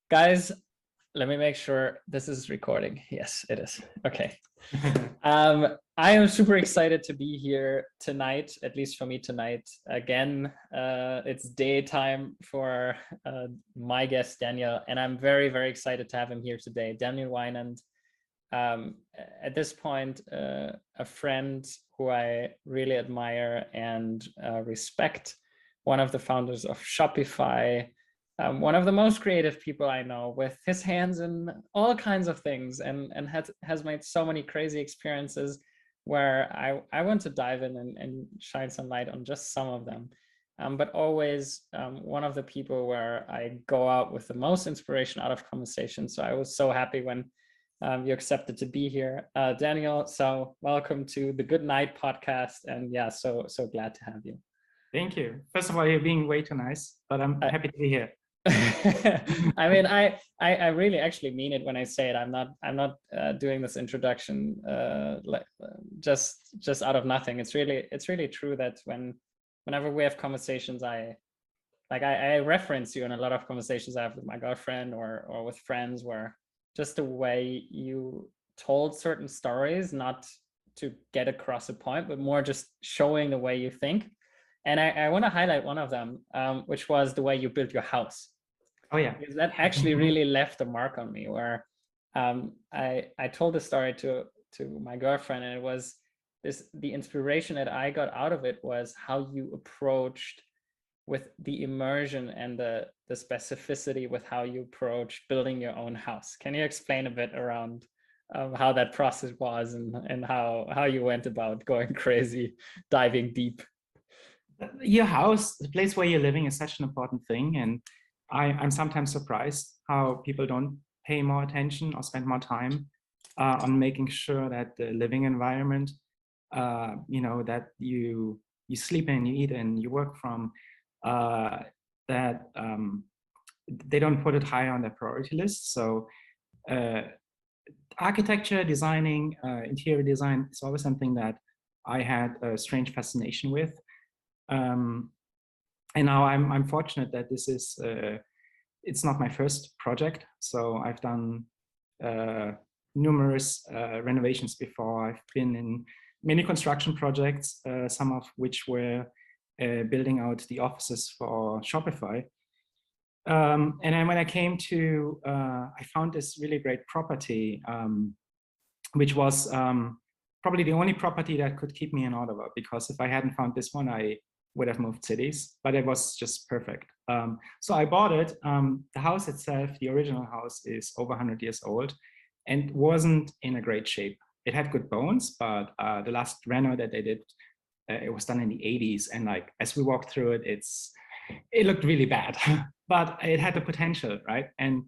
Guys, let me make sure this is recording. Yes, it is. Okay. I am super excited to be here tonight, at least for me tonight. Again, it's daytime for my guest, Daniel, and I'm very, very excited to have him here today. Daniel Weinand, at this point, a friend who I really admire and respect, one of the founders of Shopify, one of the most creative people I know, with his hands in all kinds of things, and has made so many crazy experiences where I want to dive in and shine some light on just some of them. But always one of the people where I go out with the most inspiration out of conversation. So I was so happy when you accepted to be here. Daniel, so welcome to the Good Night podcast. And yeah, so glad to have you. Thank you. First of all, you're being way too nice, but I'm happy to be here. I mean, I really actually mean it when I say it. I'm not doing this introduction just out of nothing. It's really true that whenever we have conversations, I reference you in a lot of conversations I have with my girlfriend or with friends, where just the way you told certain stories, not to get across a point, but more just showing the way you think. And I want to highlight one of them, which was the way you built your house. Oh yeah, because that actually really left a mark on me. Where I told the story to my girlfriend, and it was the inspiration that I got out of it was how you approached with the immersion and the specificity with how you approach building your own house. Can you explain a bit around how that process was and how you went about going crazy, diving deep? Your house, the place where you're living, is such an important thing, and I'm sometimes surprised how people don't pay more attention or spend more time on making sure that the living environment, that you sleep in, you eat in, you work from, that they don't put it high on their priority list. So architecture, designing, interior design is always something that I had a strange fascination with. And now I'm fortunate that this is, it's not my first project. So I've done numerous renovations before. I've been in many construction projects, some of which were building out the offices for Shopify. And then when I came to, I found this really great property, which was probably the only property that could keep me in Ottawa, because if I hadn't found this one, I would have moved cities, but it was just perfect. So I bought it. The house itself, the original house, is over 100 years old and wasn't in a great shape. It had good bones, but the last reno that they did, it was done in the 80s. And like, as we walked through it, it looked really bad, but it had the potential, right? And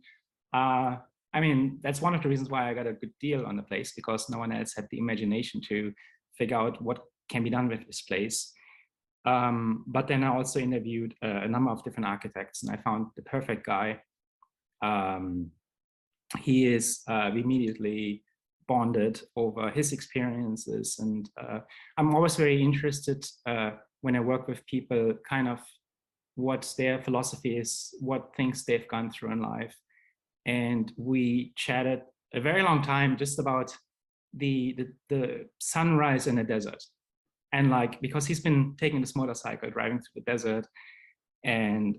I mean, that's one of the reasons why I got a good deal on the place, because no one else had the imagination to figure out what can be done with this place. But then I also interviewed a number of different architects, and I found the perfect guy. We immediately bonded over his experiences, and I'm always very interested when I work with people, kind of what their philosophy is, what things they've gone through in life. And we chatted a very long time just about the sunrise in the desert. And like, because he's been taking this motorcycle, driving through the desert, and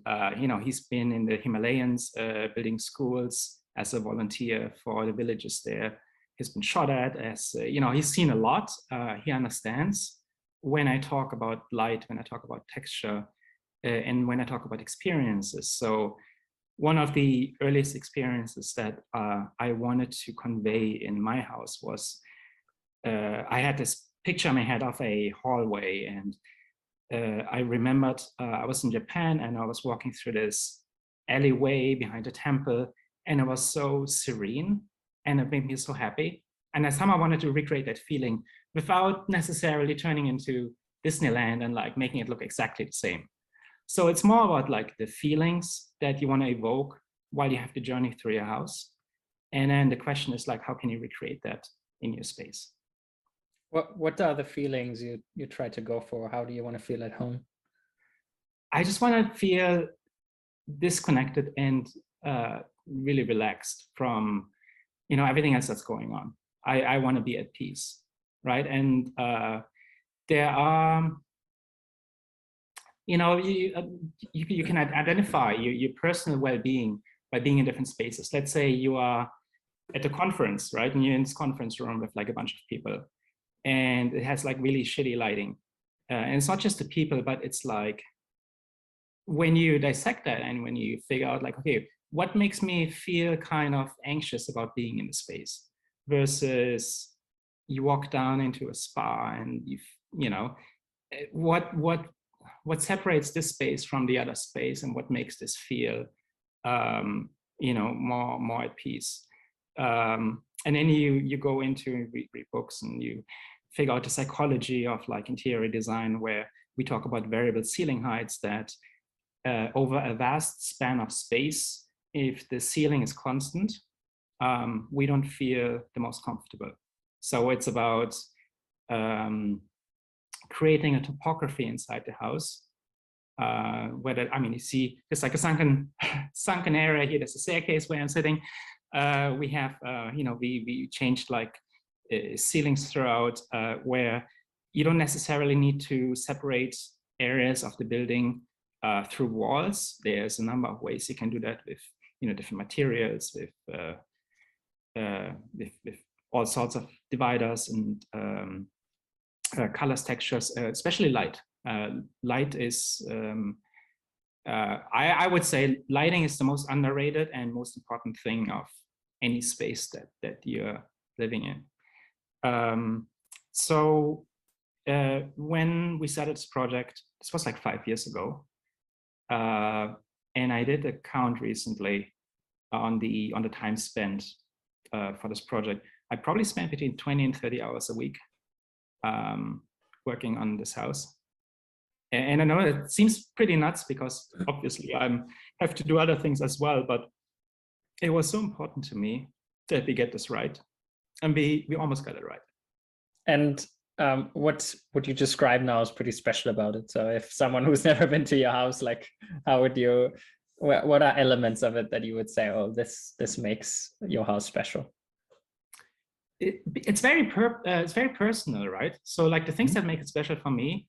he's been in the Himalayas, building schools as a volunteer for the villages there. He's been shot at, he's seen a lot. He understands when I talk about light, when I talk about texture, and when I talk about experiences. So one of the earliest experiences that I wanted to convey in my house was, I had this picture in my head of a hallway, and I remembered I was in Japan and I was walking through this alleyway behind a temple, and it was so serene and it made me so happy. And I somehow wanted to recreate that feeling without necessarily turning into Disneyland and like making it look exactly the same. So it's more about like the feelings that you want to evoke while you have to journey through your house. And then the question is like, how can you recreate that in your space? What are the feelings you try to go for? How do you want to feel at home? I just want to feel disconnected and really relaxed from, everything else that's going on. I want to be at peace, right? And there are, you can identify your personal well-being by being in different spaces. Let's say you are at a conference, right? And you're in this conference room with like a bunch of people, and it has like really shitty lighting. And it's not just the people, but it's like when you dissect that and when you figure out like, okay, what makes me feel kind of anxious about being in the space versus you walk down into a spa and what separates this space from the other space and what makes this feel more at peace. And then you go into read books and you figure out the psychology of like interior design, where we talk about variable ceiling heights that over a vast span of space, if the ceiling is constant, we don't feel the most comfortable. So it's about creating a topography inside the house. You see, there's like a sunken area here. There's a staircase where I'm sitting. We have, we changed like ceilings throughout, where you don't necessarily need to separate areas of the building through walls. There's a number of ways you can do that with, different materials, with all sorts of dividers and colors, textures, especially light. Light is, I would say lighting is the most underrated and most important thing of any space that you're living in. So when we started this project, this was like 5 years ago, and I did a count recently on the time spent for this project. I probably spent between 20 and 30 hours a week working on this house. And I know it seems pretty nuts because obviously I have to do other things as well, but it was so important to me that we get this right, and we almost got it right. And what you describe now is pretty special about it. So if someone who's never been to your house, like how would you, what are elements of it that you would say, oh, this makes your house special? It's very personal, right? So like the things that make it special for me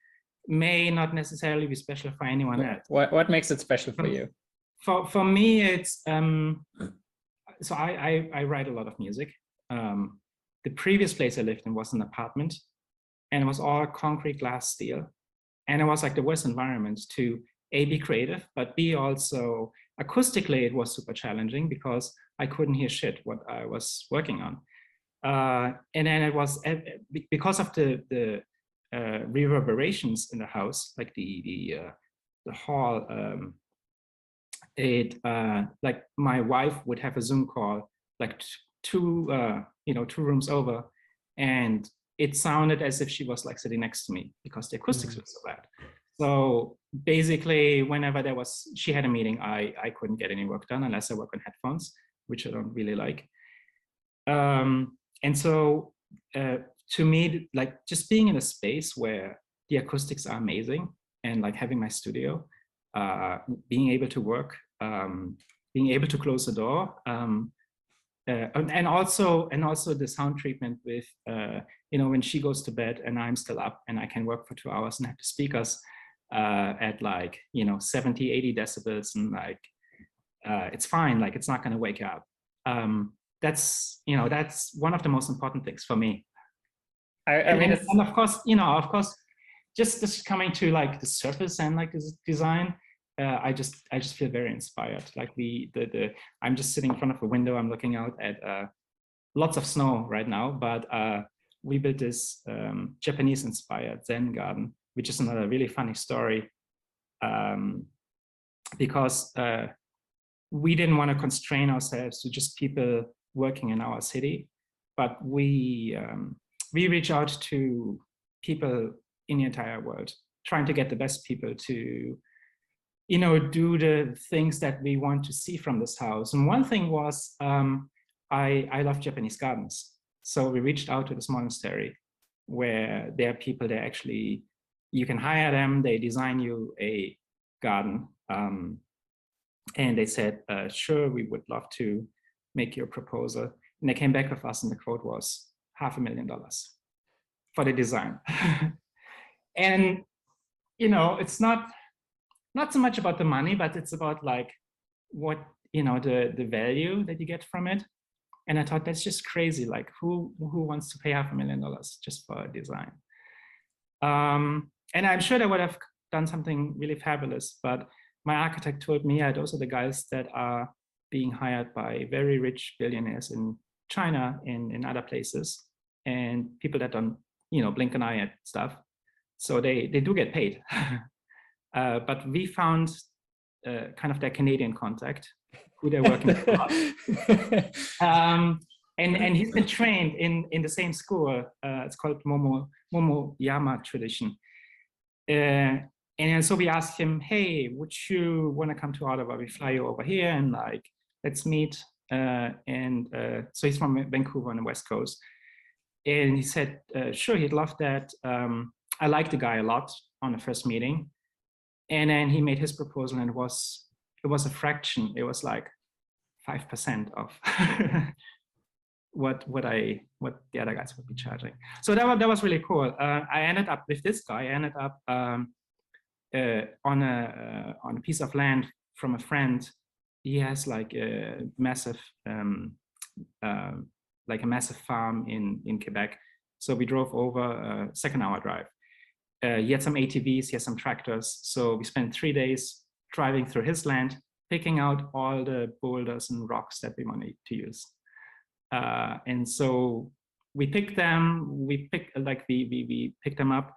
may not necessarily be special for anyone else. What makes it special for you? For me, it's so I write a lot of music. The previous place I lived in was an apartment, and it was all concrete, glass, steel, and it was like the worst environment to A, be creative, but B, also acoustically it was super challenging because I couldn't hear shit what I was working on. And then it was because of the reverberations in the house, like the hall. Like my wife would have a Zoom call, like two rooms over, and it sounded as if she was like sitting next to me because the acoustics were so bad. So basically, whenever she had a meeting, I couldn't get any work done unless I work on headphones, which I don't really like. And so to me, like just being in a space where the acoustics are amazing and like having my studio, being able to work, being able to close the door, and also the sound treatment with, when she goes to bed and I'm still up and I can work for 2 hours and have the speakers at like, 70, 80 decibels and like, it's fine, like it's not going to wake you up. That's one of the most important things for me. And of course, just coming to like the surface and like this design, I just feel very inspired. Like I'm just sitting in front of a window. I'm looking out at lots of snow right now, but we built this Japanese-inspired Zen garden, which is another really funny story, because we didn't want to constrain ourselves to just people working in our city, but we reach out to people in the entire world, trying to get the best people to, do the things that we want to see from this house. And one thing was, I love Japanese gardens. So we reached out to this monastery where there are people that actually, you can hire them, they design you a garden. And they said, sure, we would love to make your proposal. And they came back with us, and the quote was $500,000 for the design. And, you know, it's not so much about the money, but it's about like what, you know, the value that you get from it. And I thought, that's just crazy. Like, who wants to pay $500,000 just for a design? And I'm sure they would have done something really fabulous, but my architect told me, yeah, those are the guys that are being hired by very rich billionaires in China and in other places, and people that don't, you know, blink an eye at stuff. So they do get paid. But we found kind of their Canadian contact, who they're working for. And he's been trained in the same school. It's called Momoyama tradition. And so we asked him, hey, would you want to come to Ottawa? We fly you over here and like, let's meet. So he's from Vancouver on the West Coast. And he said, sure, he'd love that. I liked the guy a lot on the first meeting. And then he made his proposal, and it was a fraction. It was like 5% of what the other guys would be charging. So that was really cool. I ended up with this guy. I ended up on a piece of land from a friend. He has like a massive farm in Quebec. So we drove over a 2-hour drive. He had some ATVs, he had some tractors. So we spent 3 days driving through his land, picking out all the boulders and rocks that we wanted to use. And so we picked them, we picked them up,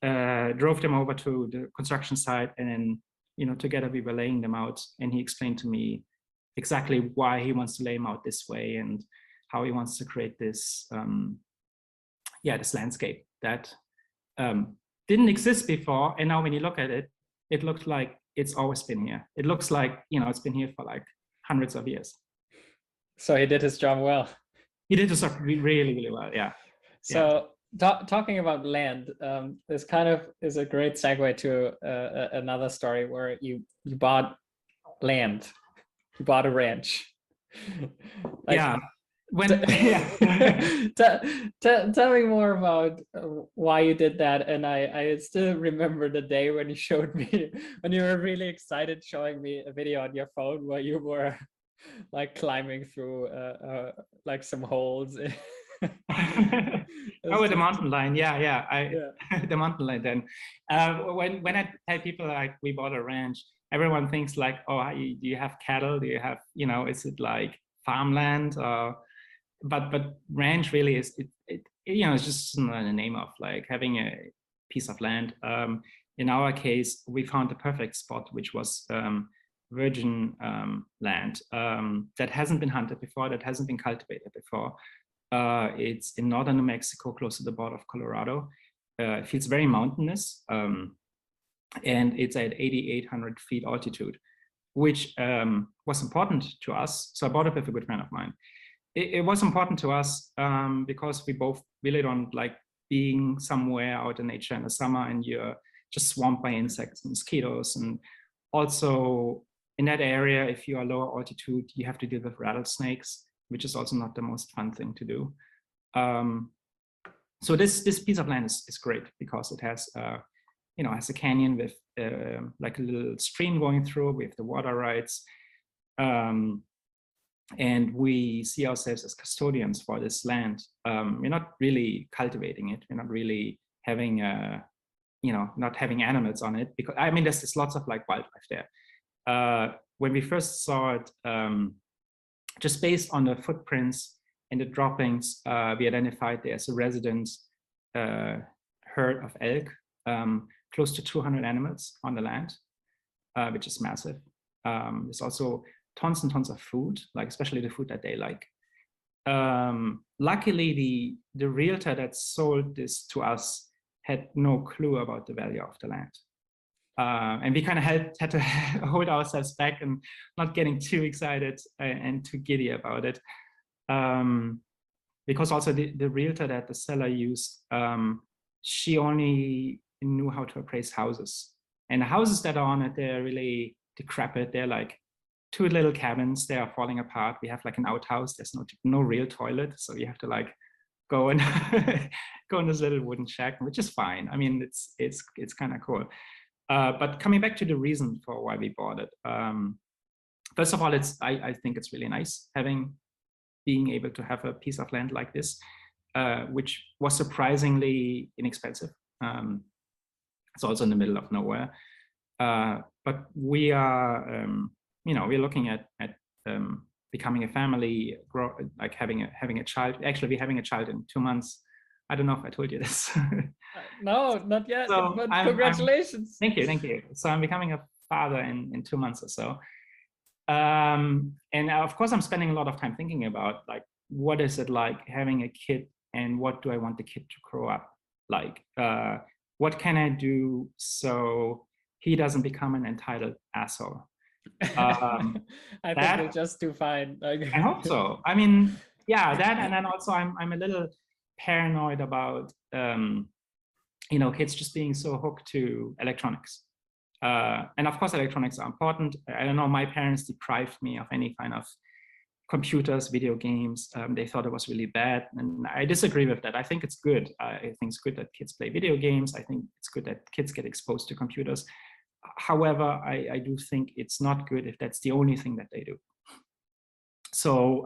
drove them over to the construction site, and then, you know, together we were laying them out, and he explained to me exactly why he wants to lay them out this way and how he wants to create this, this landscape that didn't exist before. And now when you look at it, it looks like it's always been here. It looks like, you know, it's been here for like hundreds of years. So he did his job well. He did his job really, really well, yeah. So talking about land, this kind of is a great segue to another story where you bought land, you bought a ranch. Yeah. Tell me more about why you did that. And I still remember the day when you showed me, when you were really excited showing me a video on your phone where you were like climbing through like some holes. Oh, the mountain lion. The mountain lion. Then when I tell people like we bought a ranch, everyone thinks like, oh, do you have cattle? Do you have, you know, is it like farmland? But ranch really is, it you know, it's just the name of like having a piece of land. In our case, we found the perfect spot, which was virgin land that hasn't been hunted before, that hasn't been cultivated before. It's in northern New Mexico, close to the border of Colorado. It feels very mountainous, and it's at 8,800 feet altitude, which was important to us. So I bought it with a good friend of mine. It was important to us because we both really don't like being somewhere out in nature in the summer and you're just swamped by insects and mosquitoes. And also in that area, if you are lower altitude, you have to deal with rattlesnakes, which is also not the most fun thing to do. So this piece of land is great because it has, has a canyon with like a little stream going through. We have the water rights. And we see ourselves as custodians for this land. We're not really cultivating it. We're not really having, not having animals on it, because I mean, there's lots of like wildlife there. When we first saw it, just based on the footprints and the droppings, we identified there's a resident herd of elk, close to 200 animals on the land, which is massive. There's also tons and tons of food, like especially the food that they like. Luckily, the realtor that sold this to us had no clue about the value of the land. And we kind of had to hold ourselves back and not getting too excited and too giddy about it. Because also the realtor that the seller used, she only knew how to appraise houses. And the houses that are on it, they're really decrepit. They're like 2 little cabins. They are falling apart. We have like an outhouse. There's no real toilet, so you have to like go and go in this little wooden shack, which is fine. I mean, it's kind of cool. But coming back to the reason for why we bought it. First of all, I think it's really nice being able to have a piece of land like this, which was surprisingly inexpensive. It's also in the middle of nowhere. But we are, we're looking at becoming a family, like having a child. Actually, we're having a child in 2 months. I don't know if I told you this. No, not yet. So but congratulations. Thank you. So I'm becoming a father in 2 months or so. And of course, I'm spending a lot of time thinking about like, what is it like having a kid, and what do I want the kid to grow up like? What can I do so he doesn't become an entitled asshole? I think you'll just do fine. I hope so. I mean, yeah, that, and then also I'm a little paranoid about kids just being so hooked to electronics. And of course, electronics are important. I don't know, my parents deprived me of any kind of computers, video games. They thought it was really bad. And I disagree with that. I think it's good. I think it's good that kids play video games. I think it's good that kids get exposed to computers. However, I do think it's not good if that's the only thing that they do. So,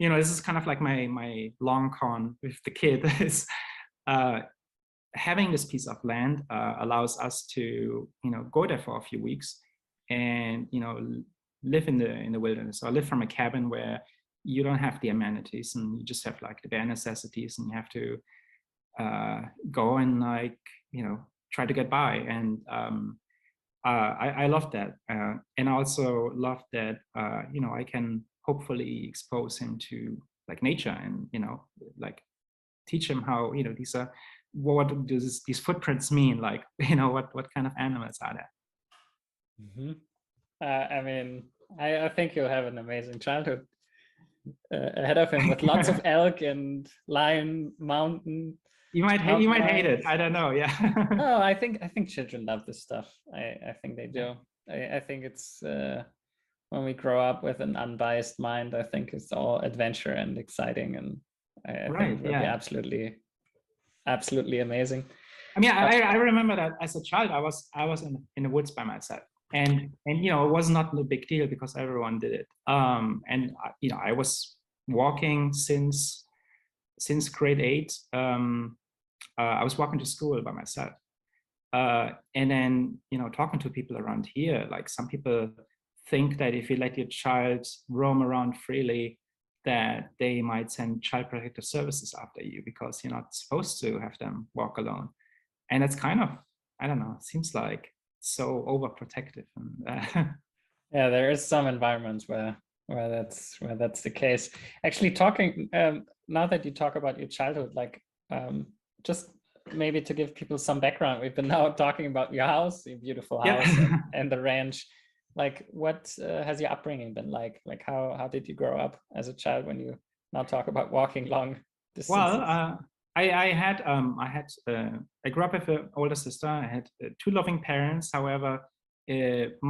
this is kind of like my long con with the kid is having this piece of land allows us to, go there for a few weeks and, live in the wilderness, or live from a cabin where you don't have the amenities and you just have like the bare necessities, and you have to go and like, try to get by. And I love that. And I also love that, I can hopefully expose him to like nature and, like teach him how, these are, what do these footprints mean? Like, what kind of animals are there? Mm-hmm. I mean, I think he'll have an amazing childhood ahead of him with lots of elk and lion mountain. You might hate it. I don't know. Yeah. No, I think children love this stuff. I think they do. I think it's when we grow up with an unbiased mind, I think it's all adventure and exciting, and I think it will be absolutely amazing. I mean, I remember that as a child, I was in the woods by myself, and it was not a big deal because everyone did it. And I was walking since grade 8. I was walking to school by myself, and then talking to people around here. Like, some people think that if you let your child roam around freely, that they might send child protective services after you because you're not supposed to have them walk alone. And it's kind of, I don't know, seems like so overprotective. And, yeah, there is some environments where that's the case. Actually, talking now that you talk about your childhood, like just maybe to give people some background, we've been now talking about your house, your beautiful house, and the ranch. Like, what has your upbringing been like? Like, how did you grow up as a child when you now talk about walking long distances? Well, I grew up with an older sister. I had 2 loving parents. However, it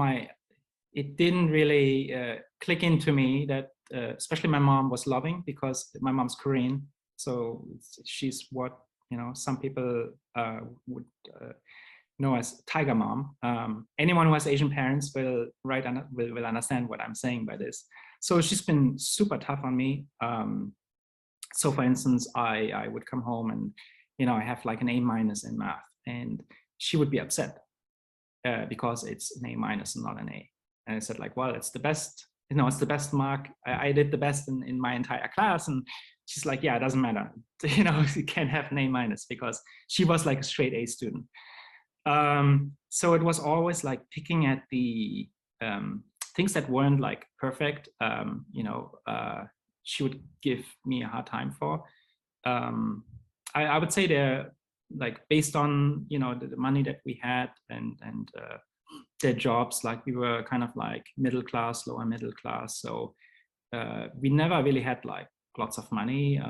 didn't really click into me that, especially my mom was loving, because my mom's Korean. So she's what, some people would know as tiger mom. Anyone who has Asian parents will understand what I'm saying by this. So she's been super tough on me. So for instance, I would come home and, I have like an A- in math, and she would be upset because it's an A- and not an A. And I said, like, well, it's the best, it's the best mark. I did the best in my entire class. And she's like, yeah, it doesn't matter. You can't have an A- because she was like a straight A student. So it was always like picking at the things that weren't like perfect. She would give me a hard time for. I would say they're like, based on the money that we had and their jobs, like we were kind of like middle class, lower middle class. So we never really had like lots of money.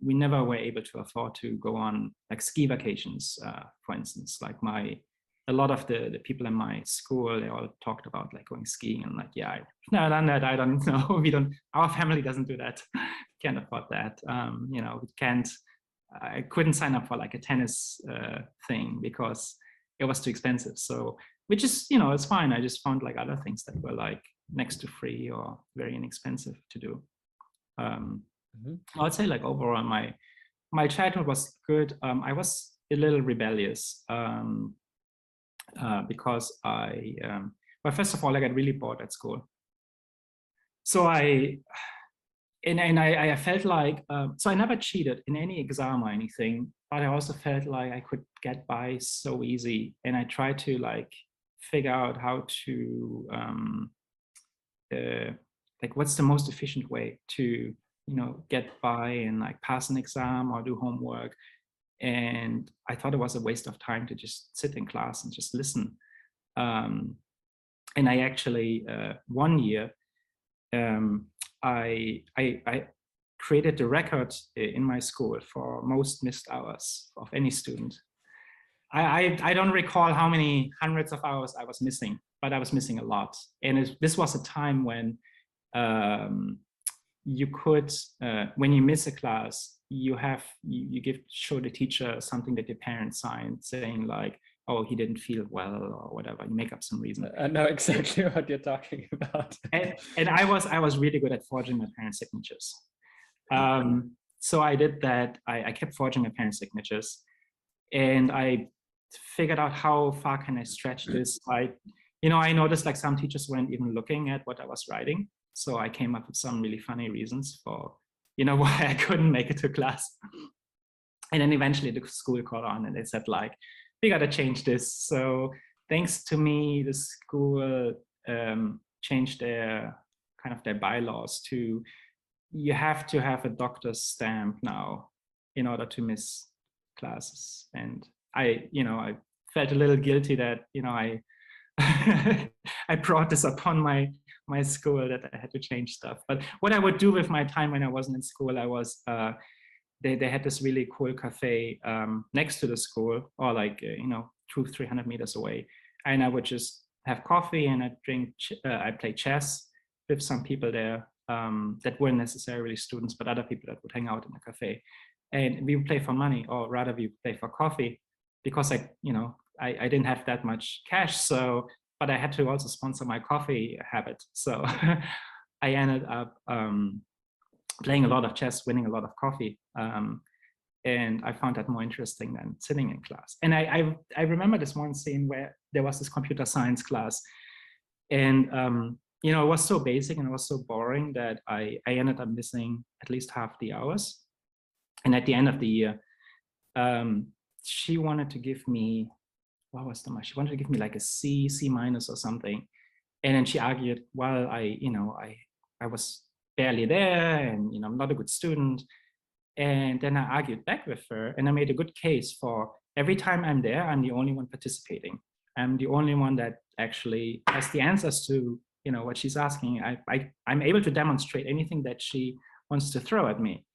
We never were able to afford to go on like ski vacations, for instance. Like my a lot of the people in my school, they all talked about like going skiing, and like, yeah, I've never done that. I don't know. Our family doesn't do that. Can't afford that. We can't. I couldn't sign up for like a tennis thing because it was too expensive. So, which is, it's fine. I just found like other things that were like next to free or very inexpensive to do. I'd say like overall my childhood was good. I was a little rebellious because well, first of all, I got really bored at school. So I felt like, so I never cheated in any exam or anything, but I also felt like I could get by so easy. And I tried to like figure out how to, like what's the most efficient way to, get by and like pass an exam or do homework. And I thought it was a waste of time to just sit in class and just listen. And I actually, one year, I created the record in my school for most missed hours of any student. I don't recall how many hundreds of hours I was missing, but I was missing a lot. And this was a time when you could, when you miss a class, you show the teacher something that your parents signed saying like, oh, he didn't feel well or whatever. You make up some reason. I know exactly what you're talking about. and I was really good at forging my parents' signatures. So I did that. I kept forging my parents' signatures, and I figured out how far can I stretch this. I noticed like some teachers weren't even looking at what I was writing. So I came up with some really funny reasons for, why I couldn't make it to class. And then eventually the school called on and they said like, we got to change this. So thanks to me, the school changed their bylaws to, you have to have a doctor's stamp now in order to miss classes. And I felt a little guilty that, I I brought this upon my school that I had to change stuff. But what I would do with my time when I wasn't in school, I was, they had this really cool cafe next to the school, or like 200-300 meters away, and I would just have coffee and I play chess with some people there that weren't necessarily students, but other people that would hang out in the cafe, and we would play for money, or rather we would play for coffee, because I didn't have that much cash, but I had to also sponsor my coffee habit, so I ended up playing a lot of chess, winning a lot of coffee. And I found that more interesting than sitting in class. And I remember this one scene where there was this computer science class, and it was so basic and it was so boring that I ended up missing at least half the hours. And at the end of the year, she wanted to give me, what was the mark? She wanted to give me like a C minus or something. And then she argued, well, I was barely there, and I'm not a good student. And then I argued back with her, and I made a good case for every time I'm there, I'm the only one participating. I'm the only one that actually has the answers to what she's asking. I'm able to demonstrate anything that she wants to throw at me.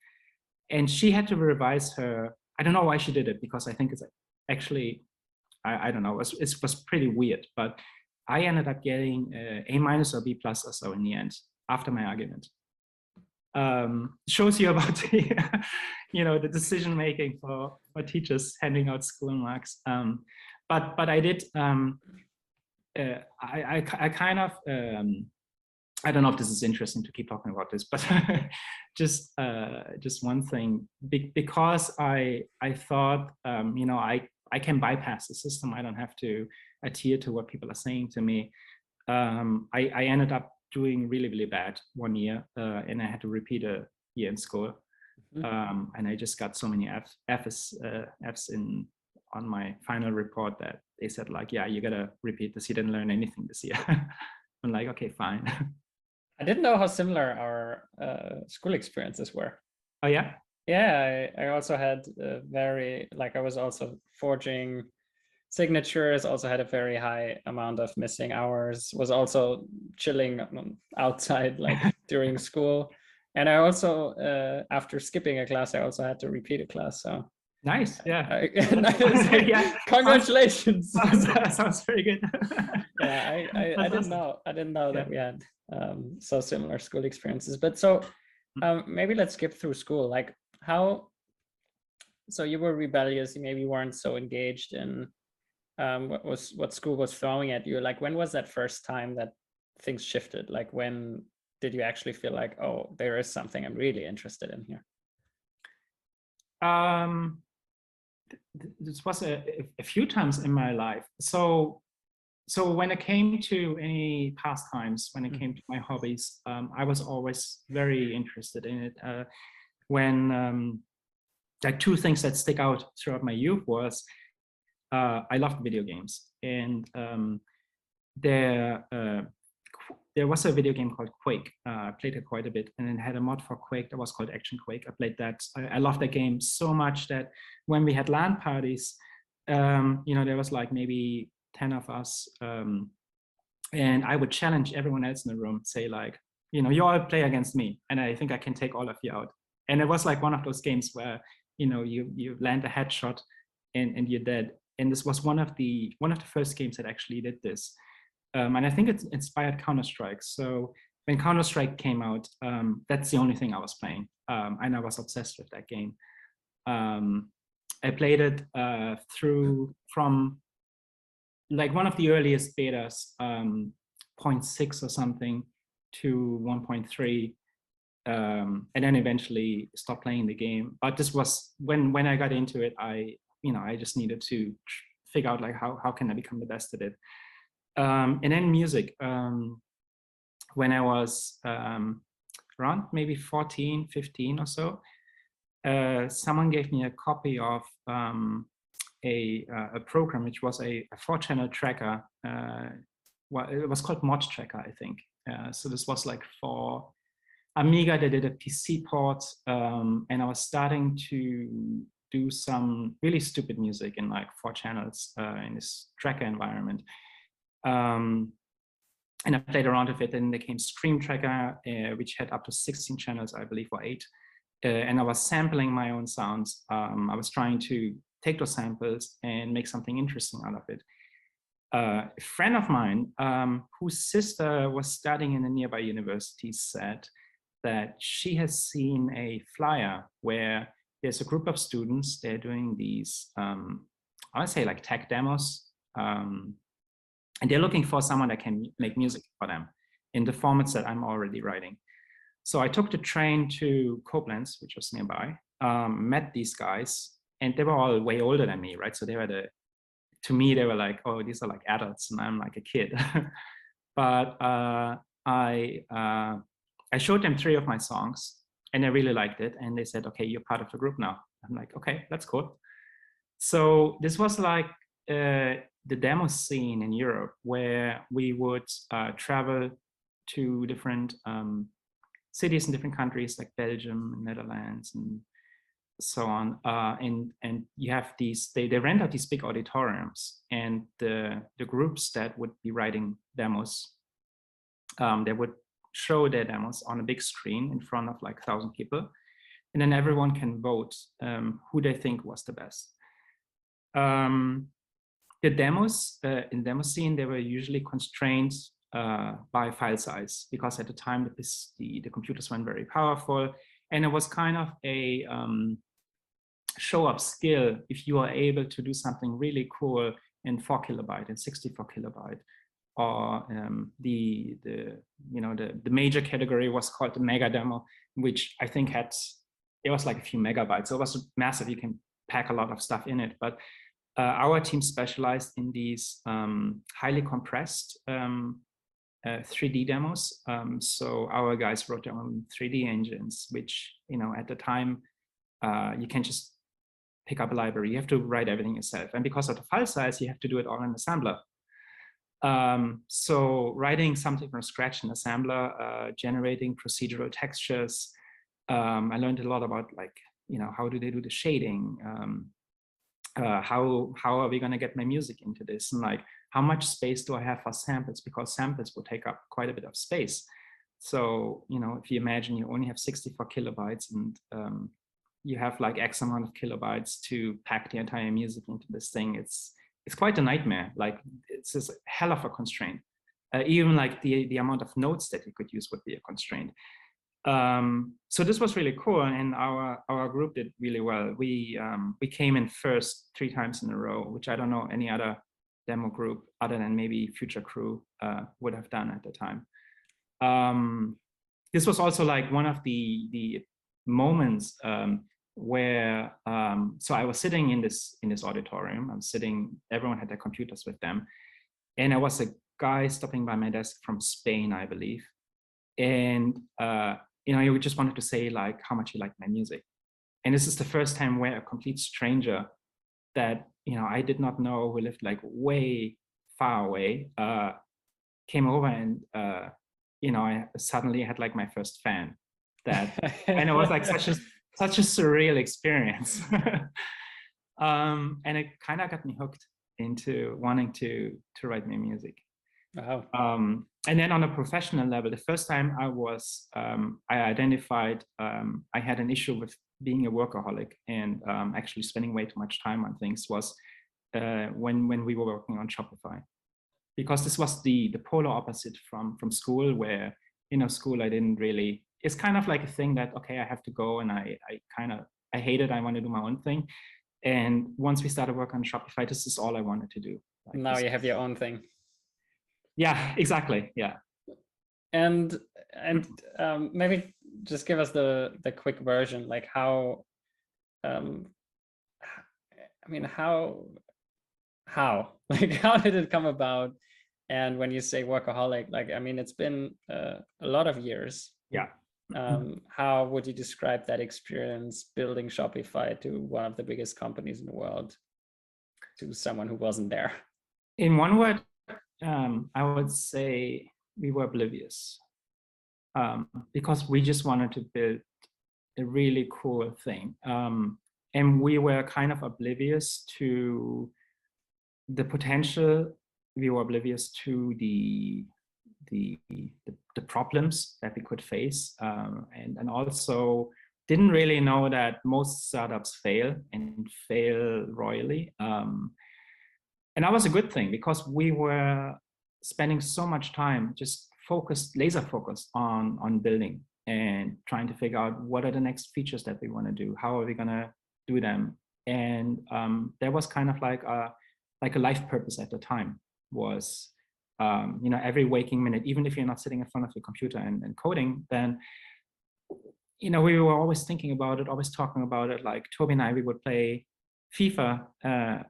And she had to revise her. I don't know why she did it, because I think it's actually, I don't know, it was pretty weird. But I ended up getting A minus or B plus or so in the end after my argument. Shows you about the decision making for teachers handing out school marks. But I did. I kind of. I don't know if this is interesting to keep talking about this, but just one thing, because I thought I can bypass the system. I don't have to adhere to what people are saying to me. I ended up doing really, really bad one year, and I had to repeat a year in school. And I just got so many F's on my final report that they said like, yeah, you gotta repeat this. You didn't learn anything this year. I'm like, okay, fine. I didn't know how similar our school experiences were. Oh yeah? Yeah, I also had I was also forging signatures, also had a very high amount of missing hours, was also chilling outside like during school. And I also, after skipping a class, I also had to repeat a class. So Nice. Yeah. Yeah. Congratulations. Sounds very good. Yeah, I didn't know. I didn't know that we had so similar school experiences. But so maybe let's skip through school. Like how, so you were rebellious, you maybe weren't so engaged in what school was throwing at you. Like when was that first time that things shifted? Like when did you actually feel like, oh, there is something I'm really interested in here? This was a few times in my life. So when it came to any pastimes, when it came to my hobbies, I was always very interested in it. When like two things that stick out throughout my youth was I loved video games, and there was a video game called Quake. I played it quite a bit, and it had a mod for Quake that was called Action Quake. I played that. I loved that game so much that when we had LAN parties, there was like maybe 10 of us, and I would challenge everyone else in the room, say like, you all play against me, and I think I can take all of you out. And it was like one of those games where you land a headshot and you're dead. And this was one of the first games that actually did this. And I think it inspired Counter-Strike. So when Counter-Strike came out, that's the only thing I was playing. And I was obsessed with that game. I played it from like one of the earliest betas, 0.6 or something, to 1.3. And then eventually stopped playing the game. But this was when I got into it, I just needed to figure out like how can I become the best at it. And then music. When I was around maybe 14, 15 or so, someone gave me a copy of a program which was a 4-channel tracker. Well, it was called Mod Tracker, I think. So this was like for Amiga. They did a PC port, and I was starting to do some really stupid music in like 4 channels in this tracker environment. And I played around with it, and there came Scream Tracker, which had up to 16 channels, I believe, or 8. And I was sampling my own sounds. I was trying to take those samples and make something interesting out of it. A friend of mine, whose sister was studying in a nearby university, said that she has seen a flyer where there's a group of students, they're doing these, I would say like tech demos, and they're looking for someone that can make music for them in the formats that I'm already writing. So I took the train to Koblenz, which was nearby, met these guys, and they were all way older than me, right? So they were to me, they were like, oh, these are like adults, and I'm like a kid. But I showed them 3 of my songs, and they really liked it. And they said, okay, you're part of the group now. I'm like, okay, that's cool. So this was like the demo scene in Europe, where we would travel to different cities in different countries like Belgium, Netherlands, and so on. And you have these, they rent out these big auditoriums, and the groups that would be writing demos, they would show their demos on a big screen in front of like 1,000 people. And then everyone can vote who they think was the best. The demos in demo scene, they were usually constrained by file size, because at the time the computers weren't very powerful, and it was kind of a show up skill if you are able to do something really cool in 4 kilobyte and 64 kilobyte. Or the major category was called the mega demo, which I think it was like a few megabytes. So it was massive. You can pack a lot of stuff in it, but our team specialized in these highly compressed 3D demos. So our guys wrote their own 3D engines, which, at the time, you can't just pick up a library. You have to write everything yourself. And because of the file size, you have to do it all in assembler. So writing something from scratch in assembler, generating procedural textures. I learned a lot about how do they do the shading? How are we going to get my music into this, and how much space do I have for samples, because samples will take up quite a bit of space. So if you imagine you only have 64 kilobytes, and you have like X amount of kilobytes to pack the entire music into this thing. It's quite a nightmare. Like it's just a hell of a constraint. Even like the amount of notes that you could use would be a constraint. So this was really cool, and our group did really well. We came in first 3 times in a row, which I don't know any other demo group other than maybe Future Crew would have done at the time. This was also like one of the moments where so I was sitting in this auditorium. I'm sitting, everyone had their computers with them, and there was a guy stopping by my desk from Spain, I believe, and you know, he just wanted to say like how much he liked my music. And this is the first time where a complete stranger that, you know, I did not know, who lived like way far away, came over, and you know, I suddenly had like my first fan. That, and it was like such a surreal experience. And it kind of got me hooked into wanting to write my music. Wow. And then on a professional level, the first time I identified I had an issue with being a workaholic and actually spending way too much time on things was when we were working on Shopify, because this was the polar opposite from school, where, you know, school I didn't really, it's kind of like a thing that, okay, I have to go, and I hate it, I want to do my own thing. And once we started working on Shopify, this is all I wanted to do. Like, now you have your own thing. Yeah, exactly. Yeah. And maybe just give us the quick version, like how, I mean, how like how did it come about? And when you say workaholic, like, I mean, it's been a lot of years. Yeah. How would you describe that experience building Shopify to one of the biggest companies in the world to someone who wasn't there? In one word, I would say we were oblivious, because we just wanted to build a really cool thing. And we were kind of oblivious to the potential. We were oblivious to the problems that we could face, and also didn't really know that most startups fail, and fail royally. And that was a good thing, because we were spending so much time just laser focused on building and trying to figure out what are the next features that we want to do, how are we going to do them. And there was kind of like a life purpose at the time was, you know, every waking minute, even if you're not sitting in front of your computer and coding, then, you know, we were always thinking about it, always talking about it. Like Toby and I, we would play FIFA,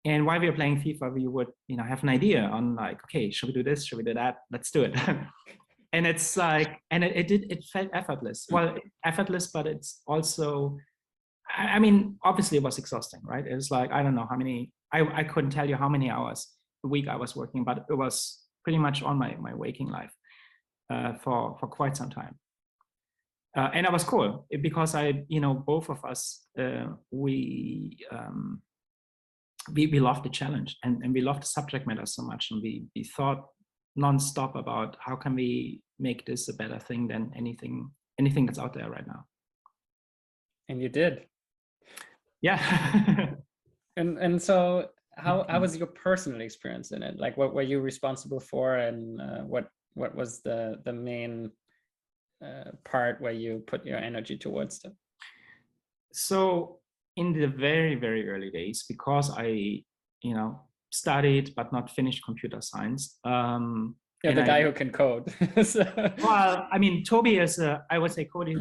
and while we were playing FIFA, we would, you know, have an idea on like, okay, should we do this? Should we do that? Let's do it. And it's like, and it felt effortless. Well, effortless, but it's also, I mean, obviously it was exhausting, right? It was like, I don't know how many, I couldn't tell you how many hours a week I was working, but it was pretty much on my waking life for quite some time. And it was cool because you know, both of us, we loved the challenge, and we loved the subject matter so much, and we thought nonstop about how can we make this a better thing than anything that's out there right now. And you did. Yeah. and so how was your personal experience in it? Like, what were you responsible for, and what was the main part where you put your energy towards them? So in the very, very early days, because I, you know, studied but not finished computer science. You're the guy who can code. So. Well, I mean, Toby is I would say Toby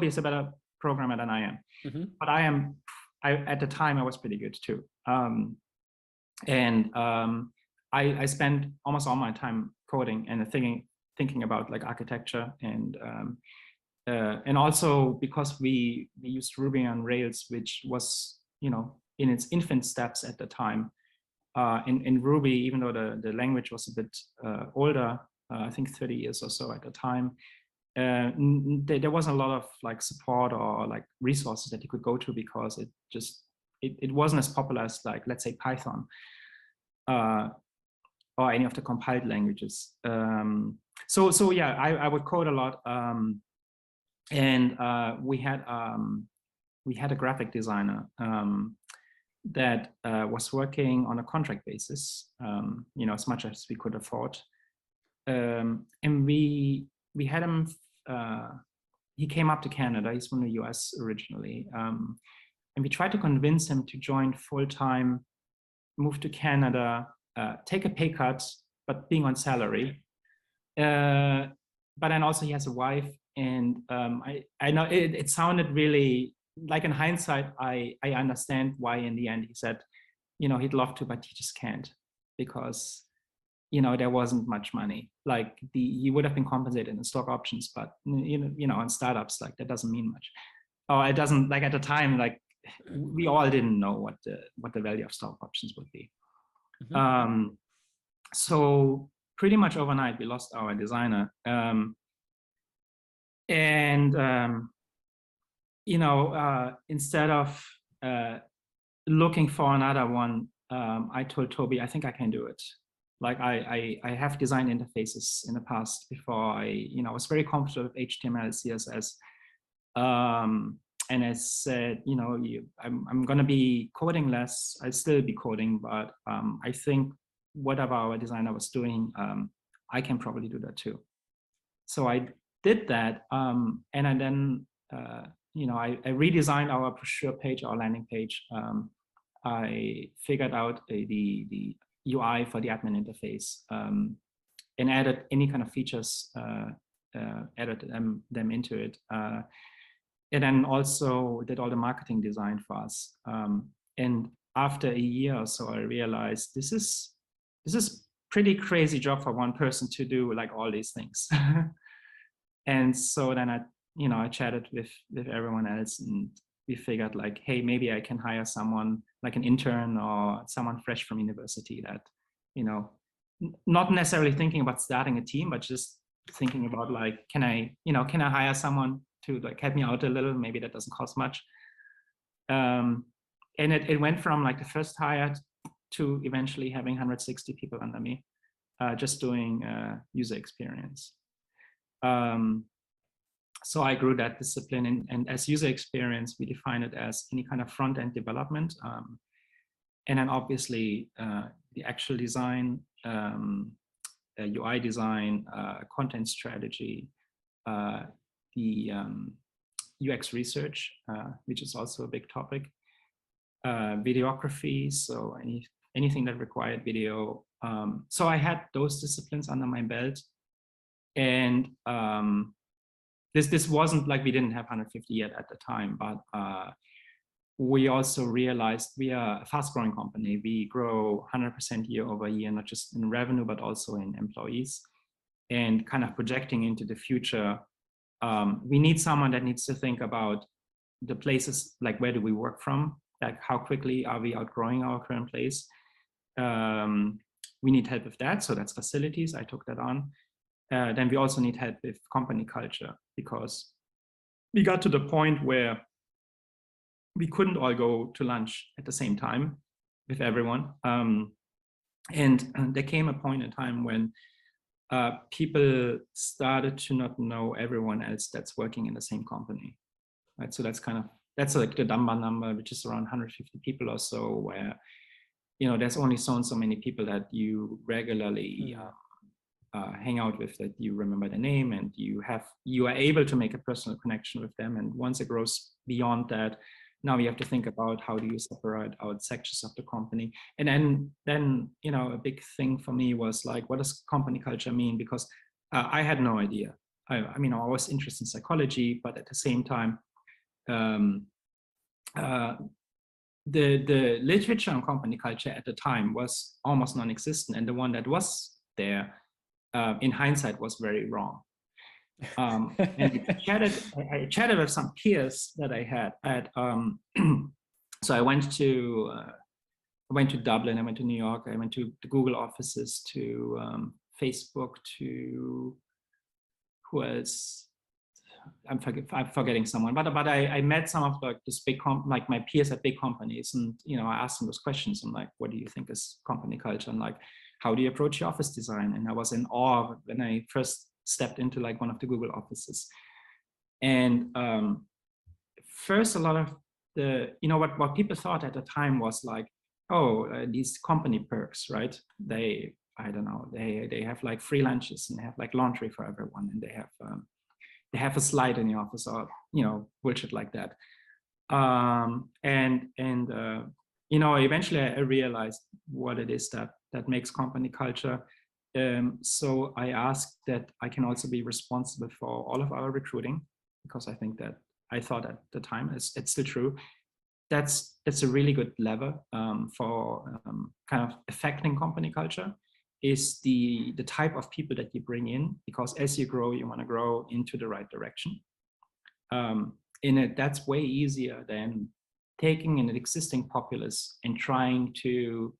is a better programmer than I am. Mm-hmm. But at the time I was pretty good too. I spent almost all my time coding and thinking about like architecture, and also because we used Ruby on Rails, which was, you know, in its infant steps at the time. In Ruby, even though the language was a bit older, I think 30 years or so at the time, there wasn't a lot of like support or like resources that you could go to, because it wasn't as popular as, like, let's say Python or any of the compiled languages. So yeah, I would code a lot, and we had we had a graphic designer that was working on a contract basis, as much as we could afford. And we had him, he came up to Canada, he's from the US originally. And we tried to convince him to join full-time, move to Canada, take a pay cut, but being on salary. But then also he has a wife, and I know it sounded really, like in hindsight, I understand why in the end he said, he'd love to, but he just can't, because, there wasn't much money. Like he would have been compensated in stock options, but on startups, like that doesn't mean much. Or it doesn't, like at the time, like we all didn't know what the value of stock options would be. Mm-hmm. So pretty much overnight we lost our designer. Instead of looking for another one, I told Toby, I think I can do it. Like I have designed interfaces in the past before. I was very comfortable with HTML, CSS. And I said, I'm going to be coding less. I'll still be coding, but I think whatever our designer was doing, I can probably do that too. So I did that. And then, I redesigned our brochure page, our landing page. I figured out the UI for the admin interface, and added any kind of features, added them into it. And then also did all the marketing design for us. And after a year or so, I realized this is pretty crazy job for one person to do, like all these things. And so then I chatted with everyone else, and we figured like, hey, maybe I can hire someone like an intern or someone fresh from university that, not necessarily thinking about starting a team, but just thinking about like, can I hire someone to like help me out a little? Maybe that doesn't cost much. And it went from like the first hire to eventually having 160 people under me, just doing user experience. So I grew that discipline, and as user experience, we define it as any kind of front-end development. And then obviously the actual design, UI design, content strategy, the UX research, which is also a big topic, videography, so anything that required video. So I had those disciplines under my belt, and this wasn't like we didn't have 150 yet at the time, but we also realized we are a fast-growing company. We grow 100% year over year, not just in revenue, but also in employees. And kind of projecting into the future, we need someone that needs to think about the places, like where do we work from? Like how quickly are we outgrowing our current place? We need help with that, so that's facilities. I took that on. Then we also need help with company culture, because we got to the point where we couldn't all go to lunch at the same time with everyone. And there came a point in time when people started to not know everyone else that's working in the same company, right? So that's like the Dunbar number, which is around 150 people or so, where, there's only so many people that you regularly hang out with, that you remember the name, and you are able to make a personal connection with them. And once it grows beyond that, now we have to think about how do you separate out sections of the company. And then a big thing for me was like, what does company culture mean? Because I had no idea. I was interested in psychology, but at the same time, the literature on company culture at the time was almost non-existent, and the one that was there, in hindsight, was very wrong. And I chatted with some peers that I had at, so I went to Dublin, I went to New York, I went to the Google offices, to Facebook, to who else? I'm forgetting someone, but I met some of like this big like my peers at big companies, and I asked them those questions. I'm like, what do you think is company culture? And like, how do you approach your office design? And I was in awe when I first stepped into like one of the Google offices. And first, a lot of what people thought at the time was like, oh, these company perks, right? I don't know, they have like free lunches and they have like laundry for everyone, and they have a slide in the office, or bullshit like that. Eventually I realized what it is that makes company culture. So I asked that I can also be responsible for all of our recruiting, because I thought at the time, it's still true, that's a really good lever for kind of affecting company culture, is the type of people that you bring in, because as you grow, you want to grow into the right direction. That's way easier than taking an existing populace and trying to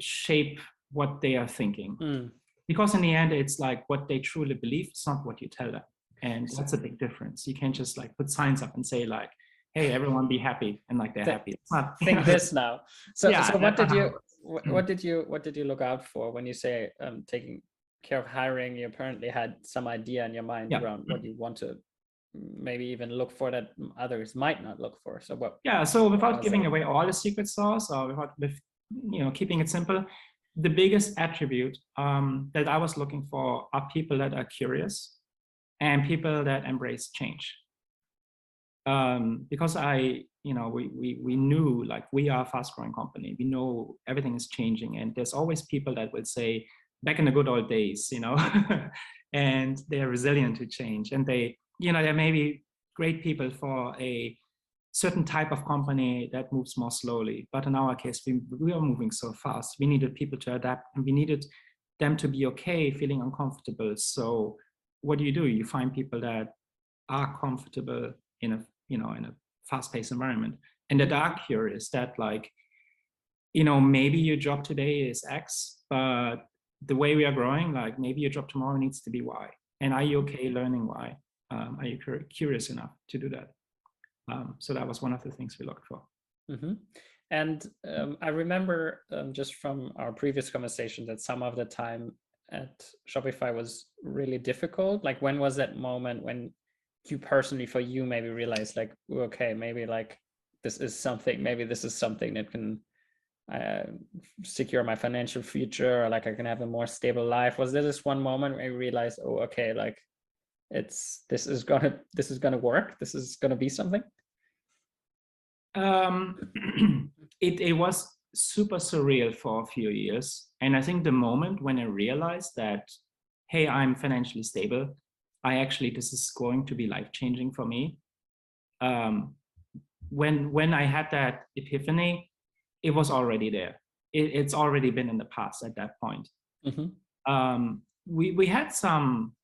shape what they are thinking. Because in the end, it's like what they truly believe, it's not what you tell them. And that's a big difference. You can't just like put signs up and say like, hey, everyone be happy, and like they're happy. It's not, think this now. So what did you how- what did you look out for when you say taking care of hiring? You apparently had some idea in your mind around what you want to maybe even look for that others might not look for. So what? Yeah. So without giving away all the secret sauce, or keeping it simple, the biggest attribute that I was looking for are people that are curious and people that embrace change. Because we knew, like, we are a fast growing company. We know everything is changing, and there's always people that will say, back in the good old days, and they're resilient to change, and they may be great people for a certain type of company that moves more slowly. But in our case, we are moving so fast. We needed people to adapt, and we needed them to be okay feeling uncomfortable. So what do? You find people that are comfortable in a fast-paced environment, and that are curious, that like, maybe your job today is X, but the way we are growing, like maybe your job tomorrow needs to be Y. And are you okay learning Y? Are you curious enough to do that? So that was one of the things we looked for. Mm-hmm. And I remember just from our previous conversation that some of the time at Shopify was really difficult. Like, when was that moment when you personally, for you, maybe realized like, okay, maybe like this is something that can secure my financial future, or like I can have a more stable life? Was there this one moment where you realized, oh, okay, like this is gonna work, this is gonna be something? It was super surreal for a few years, and I think the moment when I realized that, hey, I'm financially stable, this is going to be life-changing for me. When I had that epiphany, it was already there. It's already been in the past at that point. Mm-hmm. We had some,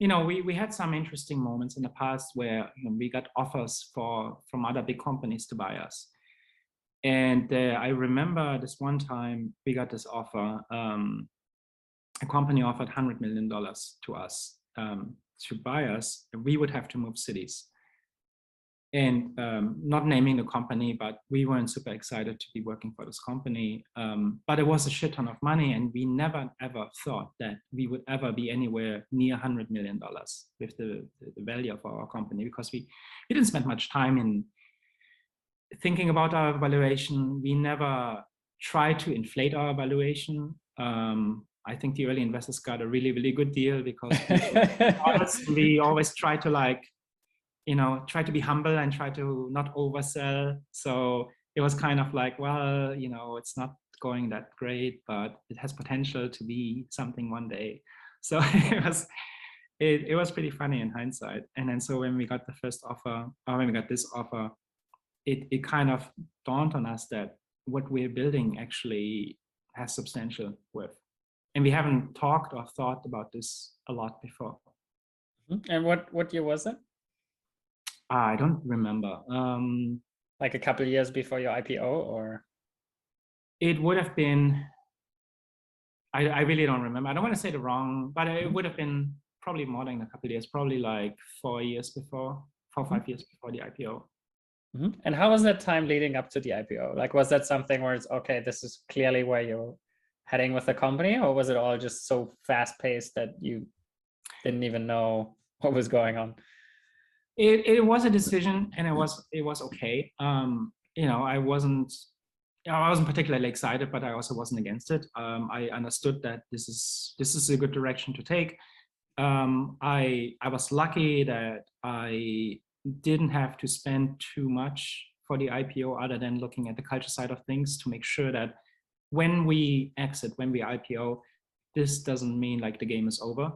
we had some interesting moments in the past where we got offers from other big companies to buy us. And I remember this one time we got this offer. A company offered $100 million to us to buy us. We would have to move cities. And not naming the company, but we weren't super excited to be working for this company. But it was a shit ton of money, and we never ever thought that we would ever be anywhere near $100 million with the value of our company, because we didn't spend much time in thinking about our valuation. We never tried to inflate our valuation. I think the early investors got a really, really good deal, because we always try to try to be humble and try to not oversell. So it was kind of like, well, it's not going that great, but it has potential to be something one day. So it was pretty funny in hindsight. And then so when we got the first offer, or when we got this offer, it kind of dawned on us that what we're building actually has substantial worth. And we haven't talked or thought about this a lot before. And what year was it? I don't remember. Like a couple of years before your IPO, or? It would have been, I really don't remember. I don't want to say the wrong, but it would have been probably more than a couple of years, probably like 4 years before, 4 or 5 years before the IPO. Mm-hmm. And how was that time leading up to the IPO? Like, was that something where it's, okay, this is clearly where you're heading with the company, or was it all just so fast paced that you didn't even know what was going on? It was a decision, and it was okay. I wasn't particularly excited, but I also wasn't against it. I understood that this is a good direction to take. I was lucky that I didn't have to spend too much for the IPO, other than looking at the culture side of things, to make sure that when we exit, when we IPO, this doesn't mean like the game is over.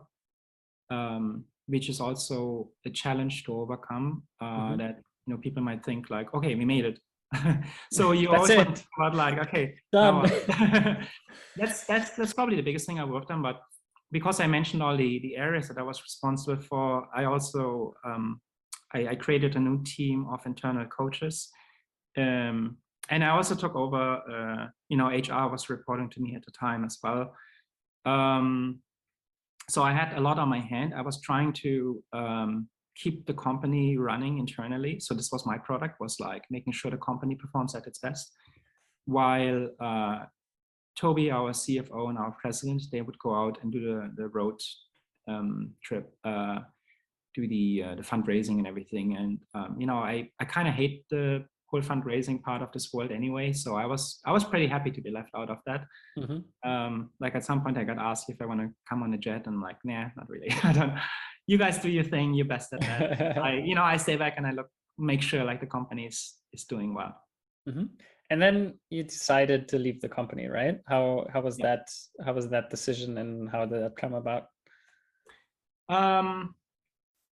Which is also a challenge to overcome. That people might think like, okay, we made it. So you always want to think about like, okay, now, that's probably the biggest thing I worked on. But because I mentioned all the areas that I was responsible for, I also I created a new team of internal coaches, and I also took over. HR was reporting to me at the time as well. So I had a lot on my hand. I was trying to keep the company running internally. So this was my product, was like making sure the company performs at its best. While Toby, our CFO, and our president, they would go out and do the road trip, do the fundraising and everything. And I kind of hate the whole fundraising part of this world anyway. So I was pretty happy to be left out of that. Like at some point I got asked if I want to come on a jet, and I'm like, nah, not really. I don't. You guys do your thing. You're best at that. I stay back and I make sure like the company is doing well. And then you decided to leave the company, right? How was that? How was that decision, and how did that come about?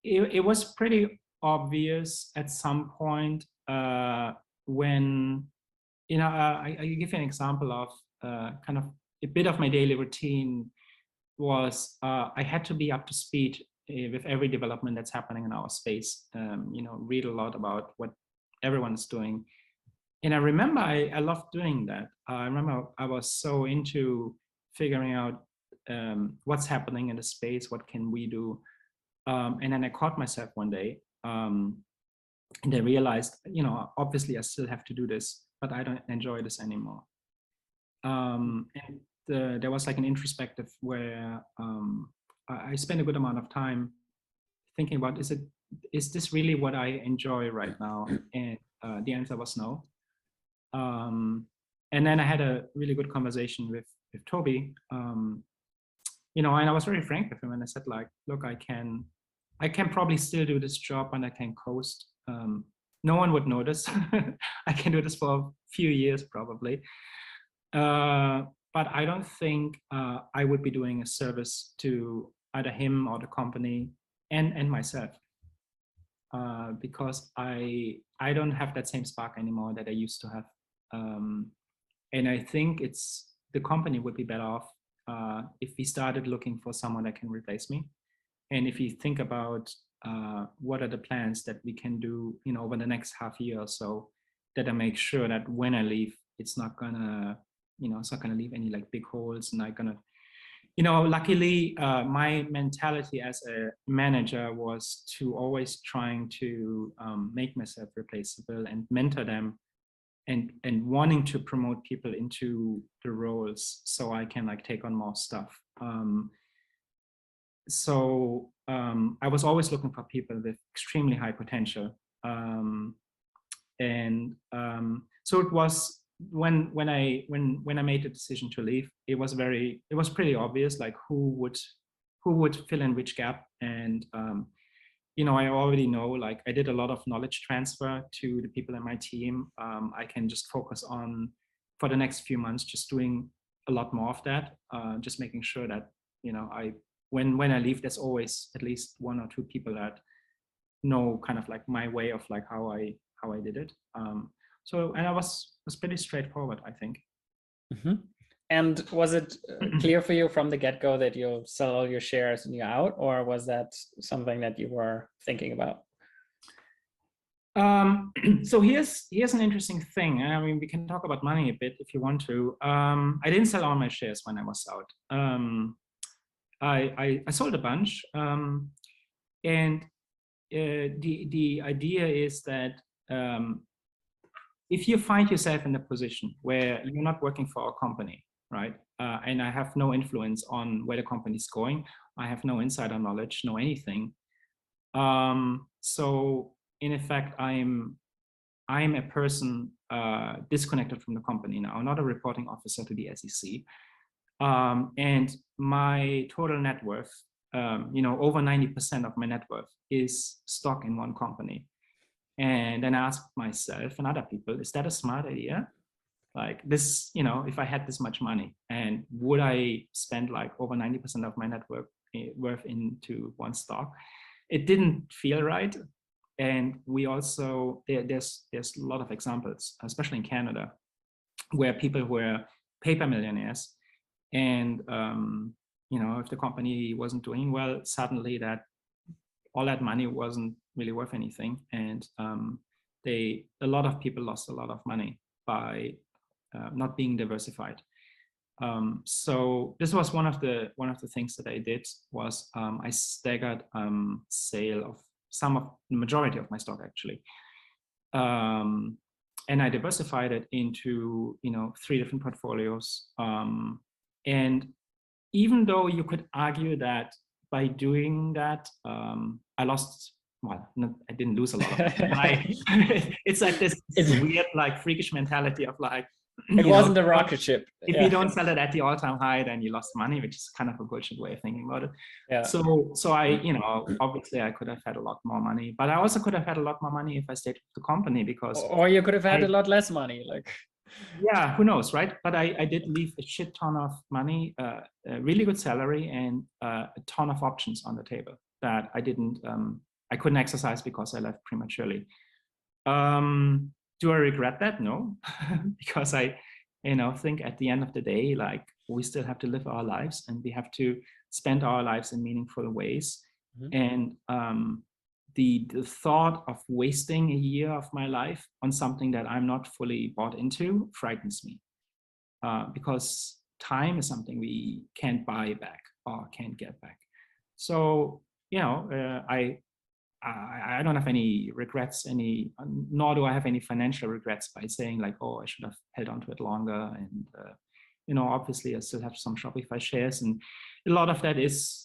It was pretty obvious at some point when I give you an example of kind of a bit of my daily routine was I had to be up to speed with every development that's happening in our space. Read a lot about what everyone's doing. And I remember I loved doing that. I remember I was so into figuring out what's happening in the space, what can we do. And then I caught myself one day and I realized, obviously I still have to do this, but I don't enjoy this anymore. And there was like an introspective where I spent a good amount of time thinking about, is this really what I enjoy right now? And the answer was no. And then I had a really good conversation with Toby, and I was very frank with him, and I said like, look, I can probably still do this job and I can coast. No one would notice. I can do this for a few years probably. But I don't think I would be doing a service to either him or the company and myself. Because I don't have that same spark anymore that I used to have. And I think the company would be better off if we started looking for someone that can replace me. And if you think about what are the plans that we can do, over the next half year or so, that I make sure that when I leave, it's not gonna leave any like big holes, and not gonna, luckily my mentality as a manager was to always trying to make myself replaceable and mentor them, and wanting to promote people into the roles so I can like take on more stuff. So I was always looking for people with extremely high potential. So it was when I made the decision to leave, it was pretty obvious like who would fill in which gap. And I already know, like I did a lot of knowledge transfer to the people in my team. I can just focus on, for the next few months, just doing a lot more of that, just making sure that when I leave, there's always at least one or two people that know kind of like my way of like how I did it. And I was pretty straightforward, I think. And was it clear for you from the get-go that you'll sell all your shares and you're out, or was that something that you were thinking about? So here's an interesting thing. I mean, we can talk about money a bit if you want to. I didn't sell all my shares when I was out. I sold a bunch, and the idea is that if you find yourself in a position where you're not working for a company, right, and I have no influence on where the company's going, I have no insider knowledge, no anything, So in effect, I'm a person disconnected from the company now, not a reporting officer to the SEC. And my total net worth, over 90% of my net worth is stock in one company. And then I asked myself and other people, is that a smart idea? Like this, if I had this much money, and would I spend like over 90% of my net worth into one stock? It didn't feel right. And we also, there's a lot of examples, especially in Canada, where people were paper millionaires. And, if the company wasn't doing well, suddenly all that money wasn't really worth anything. And a lot of people lost a lot of money by not being diversified. So this was one of the things that I did was I staggered sale of the majority of my stock actually, and I diversified it into 3 different portfolios. And even though you could argue that by doing that I lost. Well, I didn't lose a lot of money. It's like this weird, like freakish mentality of like, it wasn't a rocket ship. If you don't sell it at the all-time high, then you lost money, which is kind of a bullshit way of thinking about it. Yeah. So I, obviously I could have had a lot more money, but I also could have had a lot more money if I stayed with the company because. Or you could have had a lot less money, like. Yeah, who knows, right? But I did leave a shit ton of money, a really good salary, and a ton of options on the table that I couldn't exercise because I left prematurely. Do I regret that? No, because I, think at the end of the day, like we still have to live our lives and we have to spend our lives in meaningful ways. Mm-hmm. And the thought of wasting a year of my life on something that I'm not fully bought into frightens me, because time is something we can't buy back or can't get back. So, I don't have any regrets, nor do I have any financial regrets by saying like, oh, I should have held on to it longer. And, obviously I still have some Shopify shares, and a lot of that is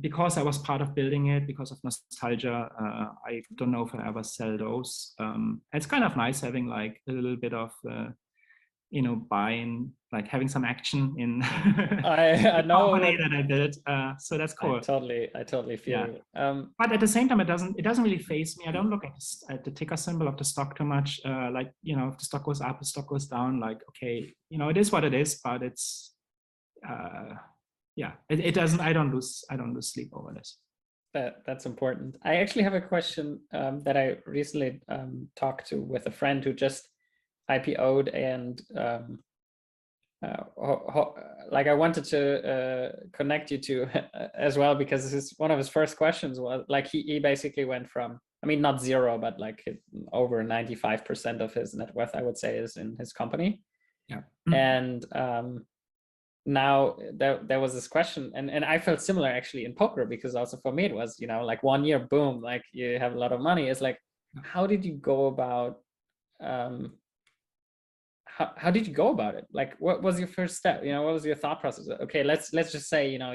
because I was part of building it, because of nostalgia. I don't know if I ever sell those. It's kind of nice having like a little bit of, buying, like having some action in I know company that I built. So that's cool. I totally feel you. But at the same time, it doesn't really faze me. I don't look at the ticker symbol of the stock too much. Like, if the stock goes up, the stock goes down, like, okay, it is what it is, but it's, it doesn't, I don't lose sleep over this. That's important. I actually have a question that I recently talked to with a friend who just IPO'd, and like I wanted to connect you to as well, because one of his first questions was like he basically went from, I mean, not zero, but like over 95% of his net worth, I would say, is in his company. Yeah. And now there was this question, and I felt similar actually in poker, because also for me it was, like 1 year, boom, like you have a lot of money. It's like, how did you go about how did you go about it? Like, what was your first step? What was your thought process? Okay, let's just say, now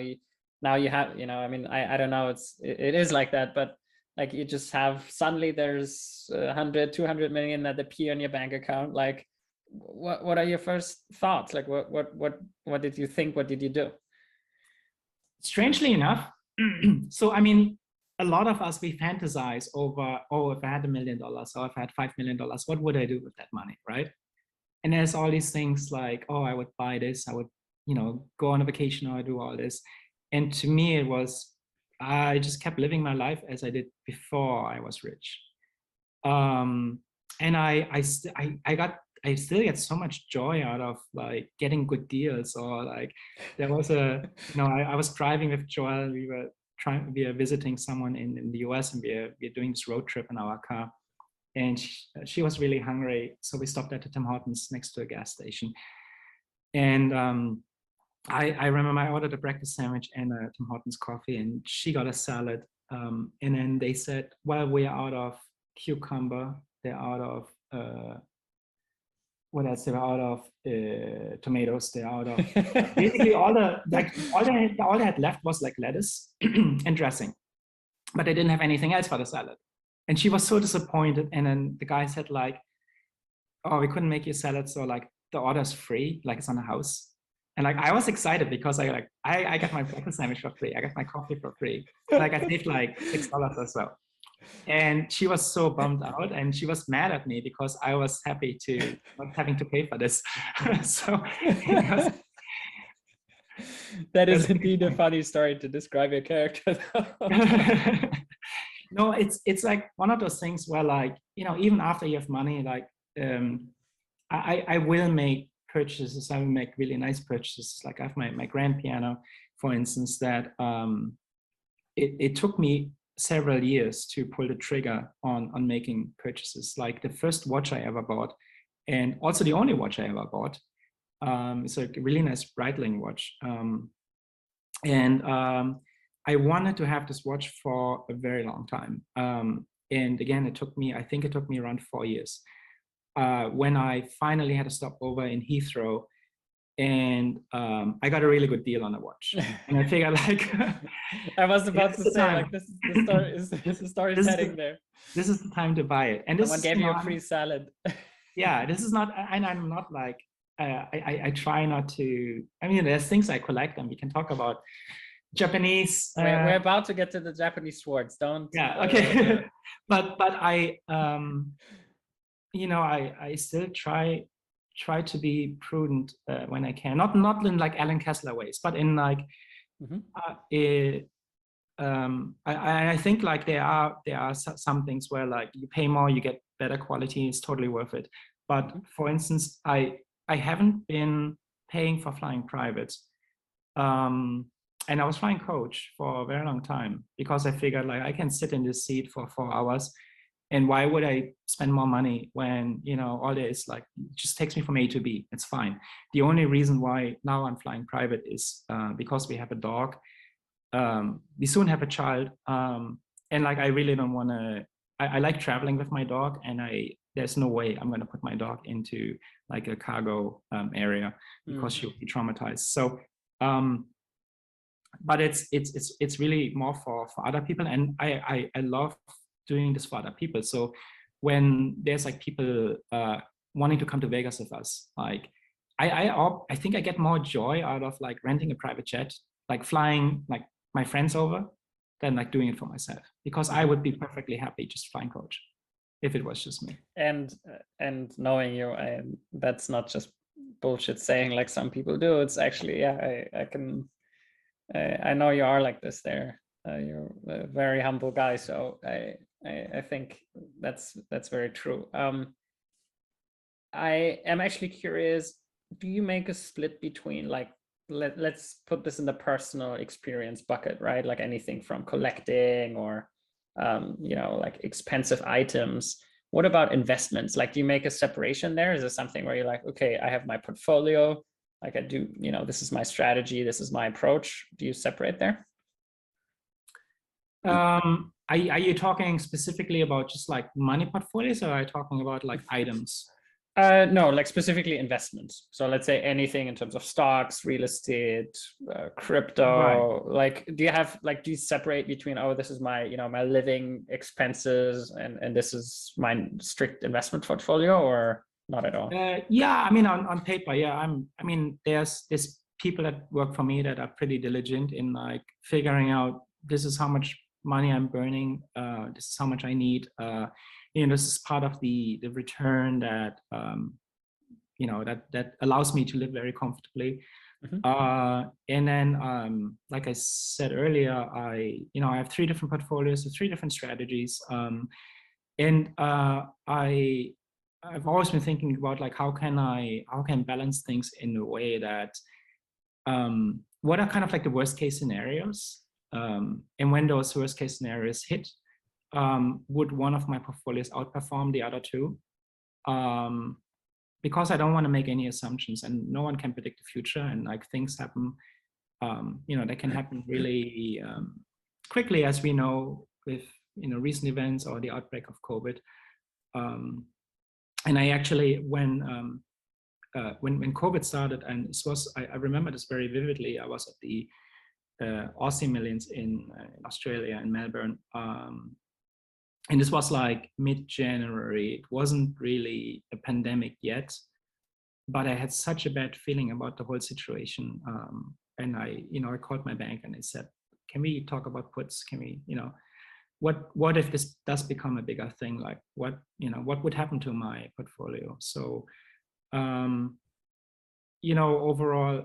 you have, I mean, I don't know, it is like that, but like you just have, suddenly there's 100, 200 million that appear in your bank account. Like, what are your first thoughts? Like, what did you think? What did you do? Strangely enough, so I mean, a lot of us, we fantasize over, oh, if I had $1 million, or if I had $5 million, what would I do with that money, right? And there's all these things like, oh, I would buy this, I would, go on a vacation, or I do all this. And to me, it was, I just kept living my life as I did before I was rich. And I still get so much joy out of like getting good deals, or like there was I was driving with Joel, we were visiting someone in the US, and we're doing this road trip in our car. And she was really hungry, so we stopped at the Tim Hortons next to a gas station. And I remember I ordered a breakfast sandwich and a Tim Hortons coffee, and she got a salad. And then they said, well, we're out of cucumber, they're out of what else? They were out of tomatoes. They're out of basically all they had left was like lettuce and dressing. but I didn't have anything else for the salad. And she was so disappointed. And then the guy said like, oh, we couldn't make you salad. So like the order's free, like it's on the house. And like, I was excited because I got my breakfast sandwich for free. I got my coffee for free. Like I saved like $6 or so. And she was so bummed out, and she was mad at me because I was happy to not having to pay for this. So that is indeed a funny story to describe your character. No, it's like one of those things where like, you know, even after you have money, like I will make purchases. I will make really nice purchases. Like I have my grand piano, for instance, that it took me several years to pull the trigger on making purchases. Like the first watch I ever bought, and also the only watch I ever bought. It's a really nice Breitling watch. I wanted to have this watch for a very long time. And again, I think it took me around 4 years. When I finally had a stopover in Heathrow, and I got a really good deal on a watch. And I figured like, I was about to say like the story is heading there. This is the time to buy it. And someone gave you a free salad. Yeah, this is not, and I'm not like, I try not to, I mean, there's things I collect, and we can talk about Japanese. We're about to get to the Japanese swords, don't. Yeah, okay. but I, you know, I still try to be prudent when I can, not in like Alan Kessler ways, but in like, I think like there are some things where like you pay more, you get better quality, it's totally worth it. But for instance, I haven't been paying for flying private, and I was flying coach for a very long time because I figured like I can sit in this seat for 4 hours. And why would I spend more money when, you know, all there is like, it just takes me from A to B. It's fine. The only reason why now I'm flying private is because we have a dog. We soon have a child. And like, I really don't want to, I like traveling with my dog, and there's no way I'm going to put my dog into like a cargo area because she'll be traumatized. So, but it's really more for other people. And I love doing this for other people. So when there's like people wanting to come to Vegas with us, like I think I get more joy out of like renting a private jet, like flying like my friends over, than like doing it for myself, because I would be perfectly happy just flying coach if it was just me. And knowing you, that's not just bullshit saying like some people do. It's actually, yeah, I know you are like this there. You're a very humble guy, so I think that's very true. I am actually curious, do you make a split between like, let's put this in the personal experience bucket, right? Like anything from collecting or, you know, like expensive items. What about investments? Like, do you make a separation there? Is it something where you're like, okay, I have my portfolio, like I do, you know, this is my strategy, this is my approach. Do you separate there? Are you talking specifically about just like money portfolios, or are you talking about like items? No, like specifically investments. So let's say anything in terms of stocks, real estate, crypto. Right. Like, do you separate between, oh, this is my, you know, my living expenses, and this is my strict investment portfolio, or not at all? Yeah, I mean, on paper, yeah. I mean, there's people that work for me that are pretty diligent in like figuring out, this is how much money I'm burning, this is how much I need, you know, this is part of the return that you know, that allows me to live very comfortably. And then like I said earlier, I have 3 different portfolios, so 3 different strategies, and I've always been thinking about like how can balance things in a way that what are kind of like the worst case scenarios, and when those worst case scenarios hit, would one of my portfolios outperform the other 2? Because I don't want to make any assumptions, and no one can predict the future, and like things happen, you know, they can happen really quickly, as we know with, you know, recent events or the outbreak of COVID. And I actually, when COVID started, and this was, I remember this very vividly, I was at the Aussie millions in Australia, in Melbourne. And this was like mid-January. It wasn't really a pandemic yet, but I had such a bad feeling about the whole situation. And I called my bank and I said, can we talk about puts? Can we, what if this does become a bigger thing? Like what would happen to my portfolio? So, overall,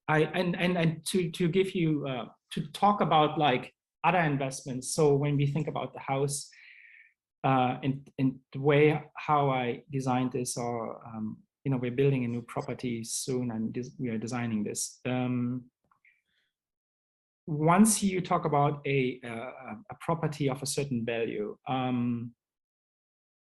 to give you, to talk about like other investments. So when we think about the house, and the way how I designed this, or we're building a new property soon, and we are designing this. Once you talk about a property of a certain value,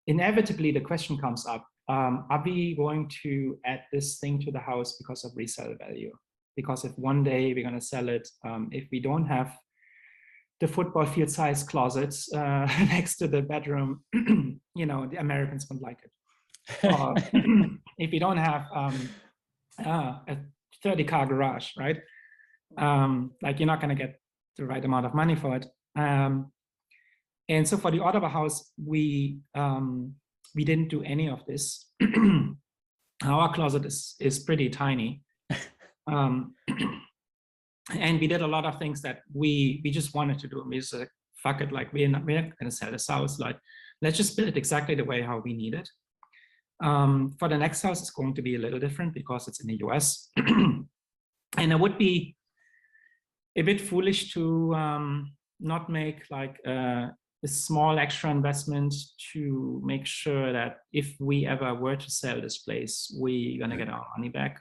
inevitably the question comes up: are we going to add this thing to the house because of resale value? Because if one day we're going to sell it, if we don't have the football field size closets next to the bedroom, the Americans won't like it. Or if you don't have a 30-car garage, right? Like you're not going to get the right amount of money for it. And so for the Ottawa house, we didn't do any of this. Our closet is pretty tiny. And we did a lot of things that we just wanted to do. We just like, fuck it, like we're not going to sell this house. Like, let's just build it exactly the way how we need it. For the next house, it's going to be a little different because it's in the US. And it would be a bit foolish to not make like a small extra investment to make sure that if we ever were to sell this place, we're going to get our money back.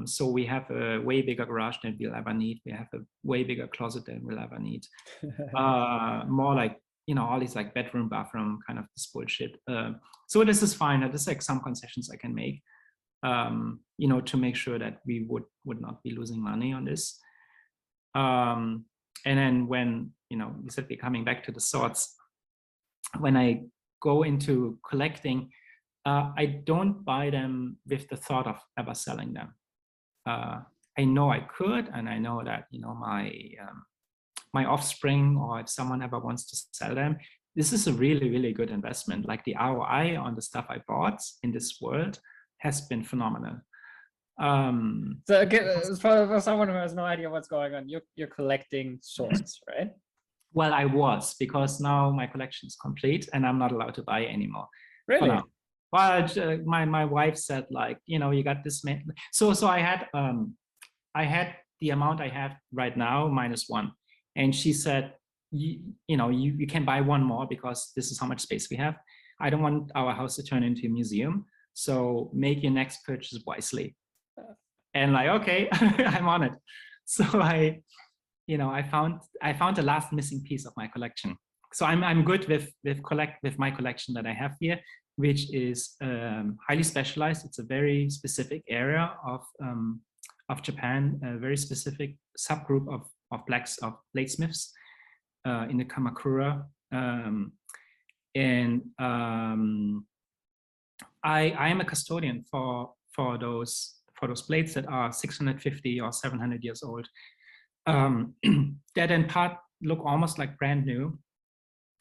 So we have a way bigger garage than we'll ever need. We have a way bigger closet than we'll ever need. More like, all these like bedroom, bathroom kind of this bullshit. So this is fine. There's like some concessions I can make, to make sure that we would not be losing money on this. And then when, you said we're coming back to the sorts, when I go into collecting, I don't buy them with the thought of ever selling them. I know I could, and I know that my offspring, or if someone ever wants to sell them, this is a really, really good investment. Like the ROI on the stuff I bought in this world has been phenomenal. So again, for someone who has no idea what's going on, you're collecting swords, right? Well, I was, because now my collection is complete and I'm not allowed to buy anymore. Really? Well, my wife said, like, you got this. So I had the amount I have right now -1, and she said, you can buy one more because this is how much space we have. I don't want our house to turn into a museum, so make your next purchase wisely. And like, okay, I'm on it. So I found the last missing piece of my collection. So I'm good with my collection that I have here, which is highly specialized. It's a very specific area of Japan, a very specific subgroup of bladesmiths in the Kamakura. I am a custodian for those blades that are 650 or 700 years old. That in part look almost like brand new,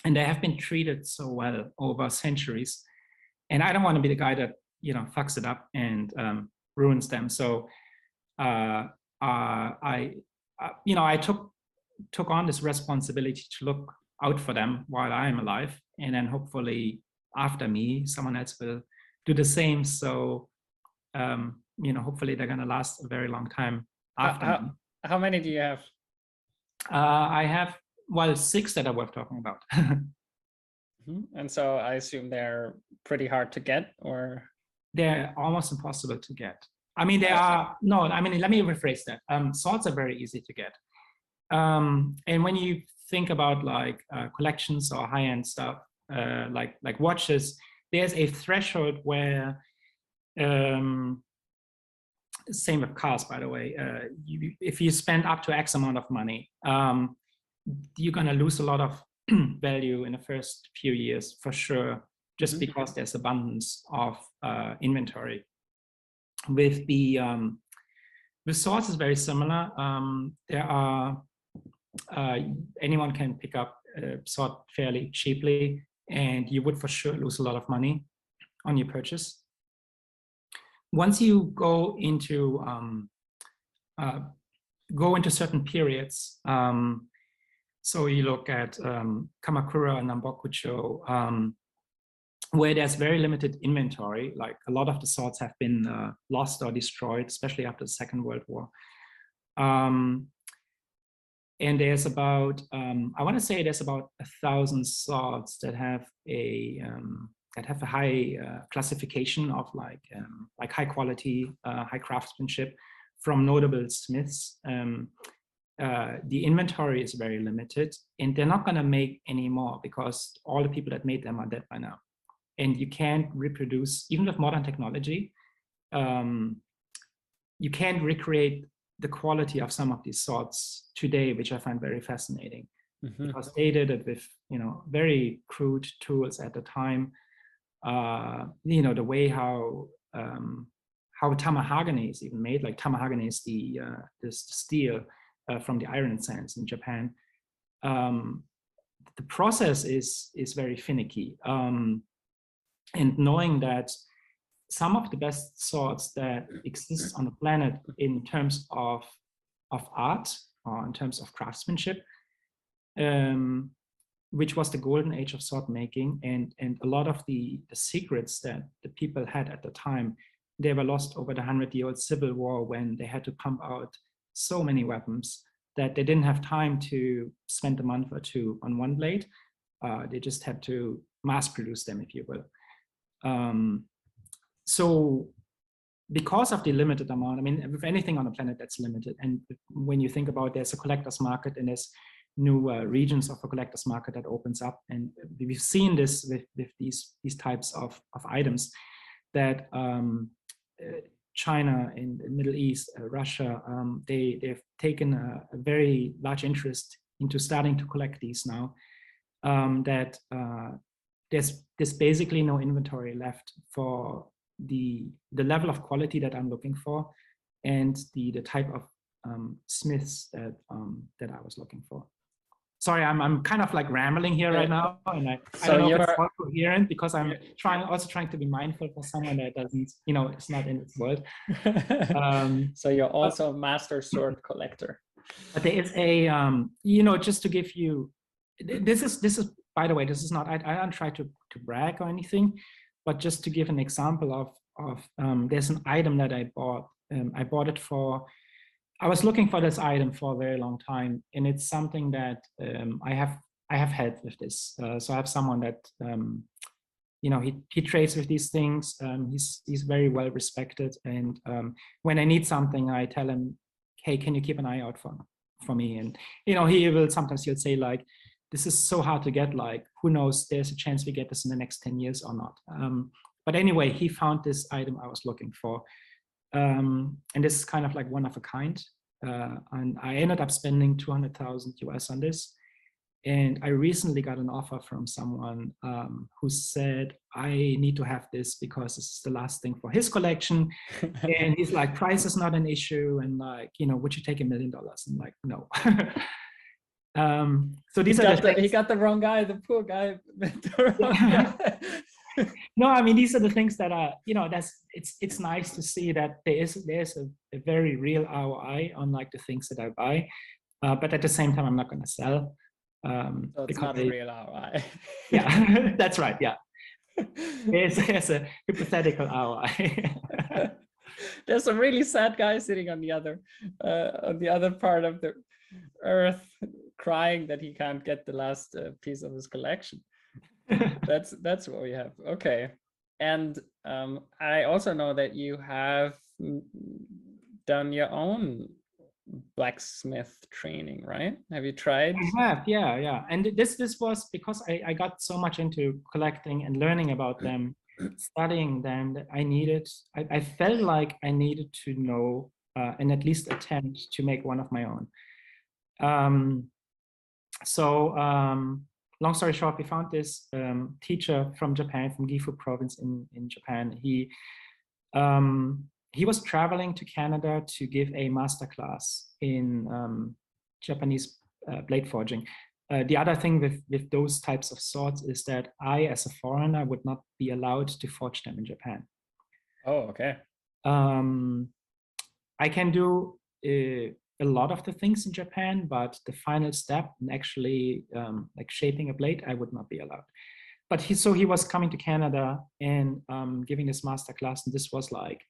and they have been treated so well over centuries. And I don't want to be the guy that fucks it up and ruins them. So I took on this responsibility to look out for them while I am alive, and then hopefully after me, someone else will do the same. So hopefully they're gonna last a very long time after me. How many do you have? I have 6 that are worth talking about. And so I assume they're pretty hard to get, or they're almost impossible to get. I mean, let me rephrase that. Swords are very easy to get. And when you think about like collections or high-end stuff, like watches, there's a threshold where, same with cars, by the way, if you spend up to X amount of money, you're gonna lose a lot of value in the first few years for sure, just because there's abundance of inventory. With the The source is very similar. There are anyone can pick up a sword fairly cheaply, and you would for sure lose a lot of money on your purchase. Once you go into certain periods, so you look at Kamakura and Nambokucho, where there's very limited inventory, like a lot of the swords have been lost or destroyed, especially after the Second World War. And there's about, I want to say there's about 1,000 swords that have a high classification of like high quality, high craftsmanship from notable smiths. The inventory is very limited, and they're not going to make any more because all the people that made them are dead by now. And you can't reproduce, even with modern technology, you can't recreate the quality of some of these swords today, which I find very fascinating, because they did it with, you know, very crude tools at the time. You know, the way how tamahagane is even made, like tamahagane is the steel from the iron sands in Japan. The process is very finicky. And knowing that some of the best swords that exist on the planet in terms of art or in terms of craftsmanship, which was the golden age of sword making, and a lot of the secrets that the people had at the time, they were lost over the 100-year-old civil war, when they had to pump out so many weapons that they didn't have time to spend a month or two on one blade. They just had to mass produce them, if you will. So because of the limited amount, I mean, with anything on the planet that's limited, and when you think about, there's a collector's market and there's new regions of a collector's market that opens up, and we've seen this with these types of items, that China and the Middle East, Russia, they've taken a very large interest into starting to collect these now. That there's basically no inventory left for the level of quality that I'm looking for, and the type of smiths that I was looking for. Sorry, I'm kind of like rambling here right now, and I don't know if it's all coherent, because I'm trying to be mindful for someone that doesn't, you know, it's not in its world. So you're also a master sword collector. But there is a, you know, just to give you, this is by the way, this is not, I don't try to brag or anything, but just to give an example of there's an item that I bought. I bought it for, I was looking for this item for a very long time, and it's something that I have had with this. So I have someone that, you know, he trades with these things. He's very well respected, and when I need something, I tell him, hey, can you keep an eye out for me? And, you know, he'll say like, this is so hard to get, like, who knows, there's a chance we get this in the next 10 years or not. But anyway, he found this item I was looking for. And this is kind of like one of a kind. And I ended up spending 200,000 US on this. And I recently got an offer from someone who said, I need to have this because this is the last thing for his collection. And he's like, price is not an issue. And like, you know, would you take $1 million? And like, no. So these are he got the wrong guy, the poor guy. No, I mean, these are the things that are, you know, it's nice to see that there's a very real ROI on like the things that I buy, but at the same time, I'm not going to sell. So it's not a real ROI. Yeah, that's right. Yeah, there's a hypothetical ROI. There's some really sad guy sitting on the other part of the earth, crying that he can't get the last piece of his collection. That's what we have. Okay. And I also know that you have done your own blacksmith training, right? Have you tried? I have, yeah. And this was because I got so much into collecting and learning about them, studying them, that I felt like I needed to know and at least attempt to make one of my own. Long story short, we found this teacher from Japan, from Gifu province in Japan. He he was traveling to Canada to give a masterclass in Japanese blade forging. The other thing with those types of swords is that I, as a foreigner, would not be allowed to forge them in Japan. Oh, okay. I can do a lot of the things in Japan, but the final step in actually like shaping a blade, I would not be allowed. But he was coming to Canada and giving this masterclass, and this was like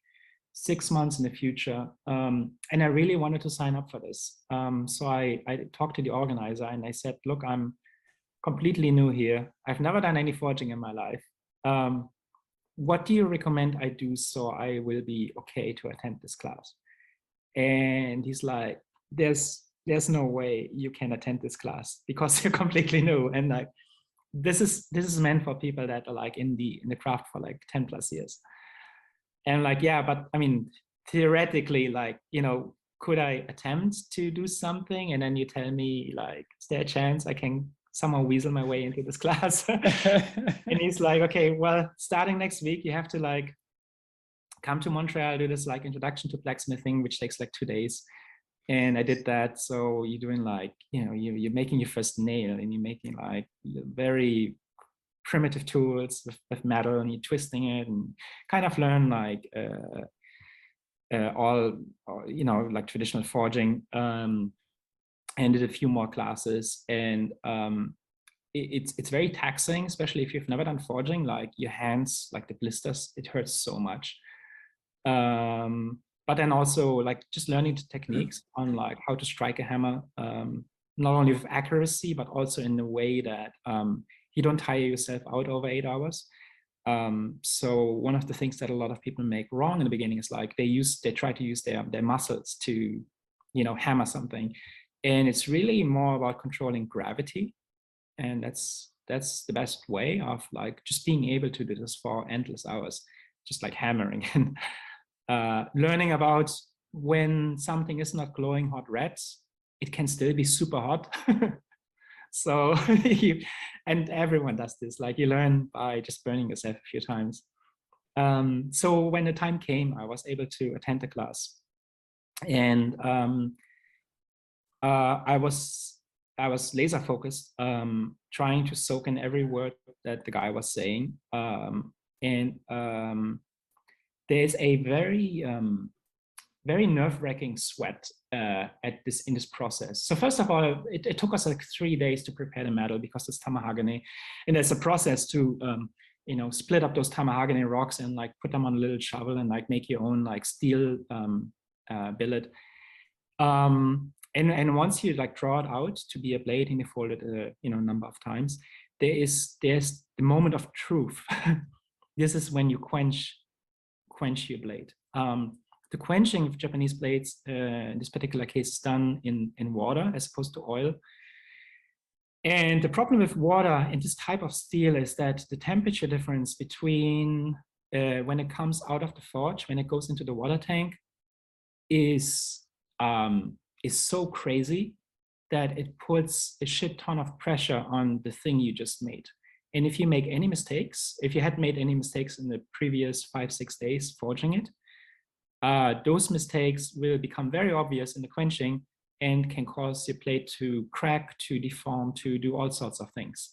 6 months in the future. And I really wanted to sign up for this. So I talked to the organizer and I said, look, I'm completely new here. I've never done any forging in my life. What do you recommend I do so I will be okay to attend this class? And he's like, there's no way you can attend this class because you're completely new. And like, this is meant for people that are like in the craft for like 10 plus years. And like, yeah, but I mean, theoretically, like, you know, could I attempt to do something? And then you tell me like, is there a chance I can somehow weasel my way into this class? And he's like, okay, well, starting next week, you have to like come to Montreal, do this like introduction to blacksmithing, which takes like 2 days. And I did that. So you're doing like, you know, you're making your first nail and you're making like very primitive tools with metal, and you're twisting it and kind of learn like all, you know, like traditional forging. And did a few more classes, and it's very taxing, especially if you've never done forging. Like your hands, like the blisters, it hurts so much. But then also like just learning the techniques on like how to strike a hammer, not only with accuracy, but also in a way that you don't tire yourself out over 8 hours. So one of the things that a lot of people make wrong in the beginning is like they try to use their muscles to, you know, hammer something. And it's really more about controlling gravity. And that's the best way of like just being able to do this for endless hours, just like hammering. And learning about when something is not glowing hot red, it can still be super hot. So and everyone does this, like you learn by just burning yourself a few times. So when the time came, I was able to attend the class, and I was laser focused, trying to soak in every word that the guy was saying. And there's a very nerve-wracking sweat in this process. So first of all, it took us like 3 days to prepare the metal because it's tamahagane, and there's a process to you know, split up those tamahagane rocks and like put them on a little shovel and like make your own like steel billet. And once you like draw it out to be a blade and you fold it you know, a number of times, there's the moment of truth. This is when you quench your blade. The quenching of Japanese blades, in this particular case, is done in water as opposed to oil. And the problem with water in this type of steel is that the temperature difference between when it comes out of the forge, when it goes into the water tank, is so crazy that it puts a shit ton of pressure on the thing you just made. And if you make any mistakes, if you had made any mistakes in the previous 5-6 days forging it, those mistakes will become very obvious in the quenching and can cause your plate to crack, to deform, to do all sorts of things.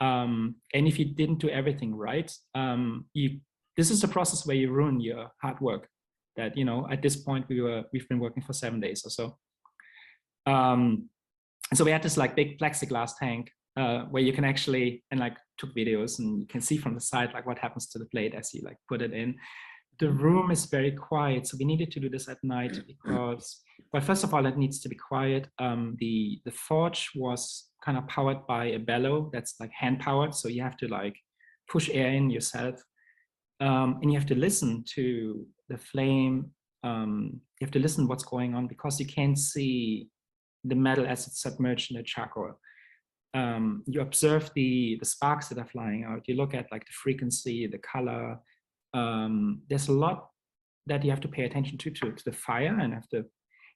And if you didn't do everything right, this is a process where you ruin your hard work. That, you know, at this point we've been working for 7 days or so. So we had this like big plexiglass tank where you can actually, and like took videos, and you can see from the side like what happens to the plate as you like put it in. The room is very quiet, so we needed to do this at night because, well, first of all, it needs to be quiet. The forge was kind of powered by a bellow that's like hand powered, so you have to like push air in yourself, and you have to listen to the flame. You have to listen what's going on because you can't see the metal as it's submerged in the charcoal. You observe the sparks that are flying out. You look at like the frequency, the color. There's a lot that you have to pay attention to the fire, and have to,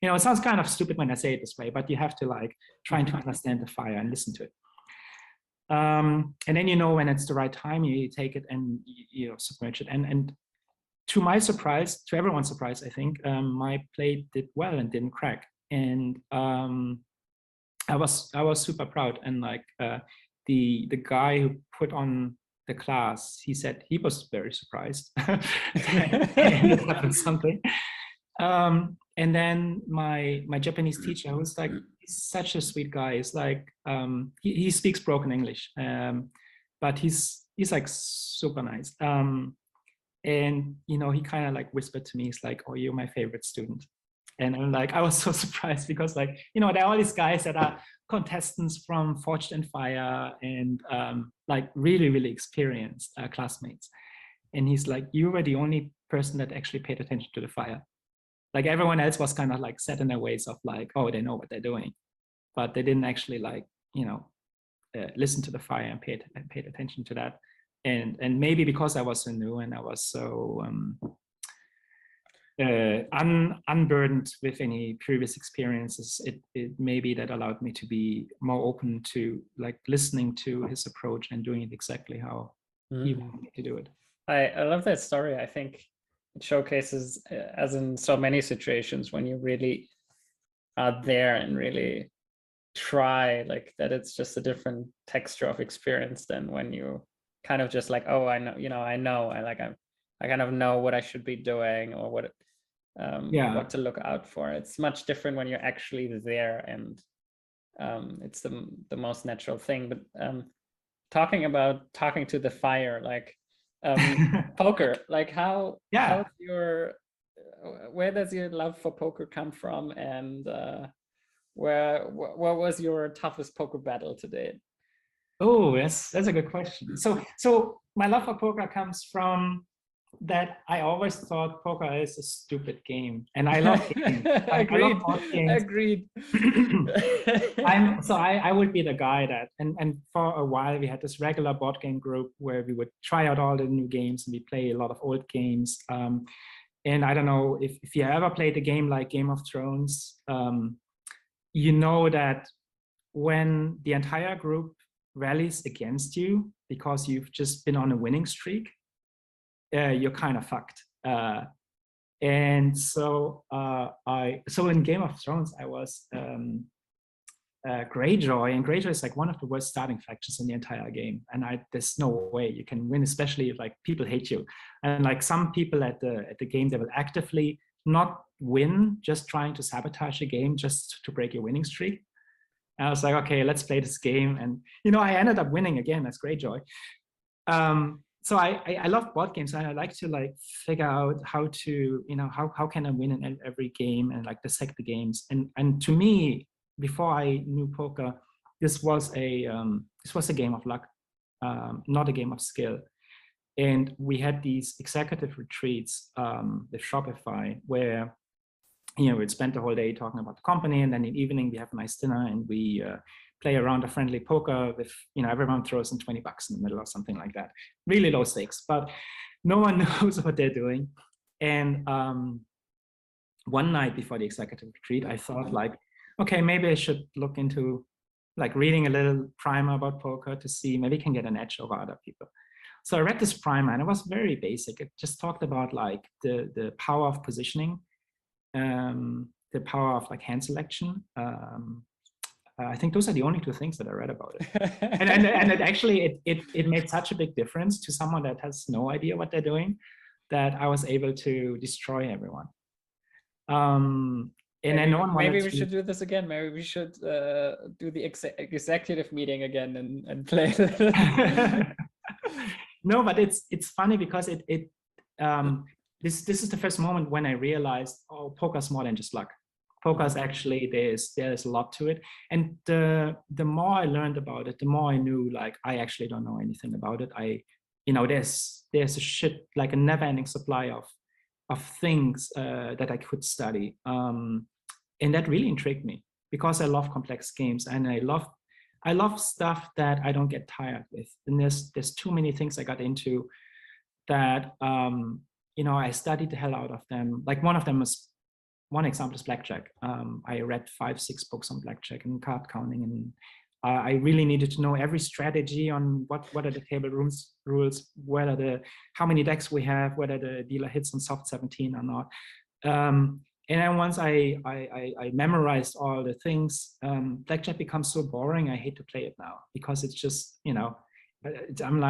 you know, it sounds kind of stupid when I say it this way, but you have to like try to understand the fire and listen to it. And then, you know, when it's the right time, you take it and you know, submerge it. And to my surprise, to everyone's surprise, I think, my plate did well and didn't crack. And I was super proud. And like the guy who put on the class, he said he was very surprised. I ended up with something. And then my Japanese teacher was like, he's such a sweet guy. He's like, he speaks broken English, but he's like super nice. And you know, he kind of like whispered to me, he's like, "Oh, you're my favorite student." And I'm like, I was so surprised because, like, you know, there are all these guys that are contestants from Forged in Fire and like really, really experienced classmates. And he's like, "You were the only person that actually paid attention to the fire. Like everyone else was kind of like set in their ways of like, oh, they know what they're doing, but they didn't actually like, you know, listen to the fire and paid attention to that." And maybe because I was so new and I was so unburdened with any previous experiences, it maybe that allowed me to be more open to like listening to his approach and doing it exactly how he wanted me to do it. I love that story. I think it showcases, as in so many situations, when you really are there and really try, like that it's just a different texture of experience than when you kind of just like, oh, I know, you know, I kind of know what I should be doing or what to look out for. It's much different when you're actually there, and it's the most natural thing. But talking to the fire, like poker, like how's where does your love for poker come from, and what was your toughest poker battle to date? Oh, that's a good question. So my love for poker comes from that I always thought poker is a stupid game, and I love games. I love board games. Agreed. I would be the guy that, and for a while we had this regular board game group where we would try out all the new games and we play a lot of old games. And I don't know if you ever played a game like Game of Thrones, you know that when the entire group rallies against you because you've just been on a winning streak, you're kind of fucked. And so in Game of Thrones, I was Greyjoy, and Greyjoy is like one of the worst starting factions in the entire game. And there's no way you can win, especially if like people hate you. And like some people at the game, they will actively not win, just trying to sabotage the game just to break your winning streak. And I was like, okay, let's play this game. And, you know, I ended up winning again as Greyjoy. So I love board games, and I like to like figure out how to, you know, how can I win in every game and like dissect the games. And to me, before I knew poker, this was a game of luck, not a game of skill. And we had these executive retreats with Shopify where, you know, we'd spend the whole day talking about the company, and then in the evening we have a nice dinner and we play around a friendly poker with, you know, everyone throws in $20 in the middle or something like that. Really low stakes, but no one knows what they're doing. And one night before the executive retreat, I thought like, okay, maybe I should look into like reading a little primer about poker to see maybe I can get an edge over other people. So I read this primer and it was very basic. It just talked about like the power of positioning, the power of like hand selection. I think those are the only two things that I read about it. and it actually, it made such a big difference to someone that has no idea what they're doing that I was able to destroy everyone. And then no one wanted maybe we should do this again. Maybe we should do the executive meeting again and play. No, but it's funny because this is the first moment when I realized, oh, poker's more than just luck. Poker's actually, there's a lot to it. And the more I learned about it, the more I knew like I actually don't know anything about it. You know, there's a shit, like a never-ending supply of things that I could study. And that really intrigued me because I love complex games and I love stuff that I don't get tired with. And there's too many things I got into that, you know, I studied the hell out of them. Like one example is blackjack. I read 5-6 books on blackjack and card counting and I really needed to know every strategy on what are the table rules, how many decks we have, whether the dealer hits on soft 17 or not. And then once I memorized all the things, blackjack becomes so boring. I hate to play it now because it's just, you know, I'm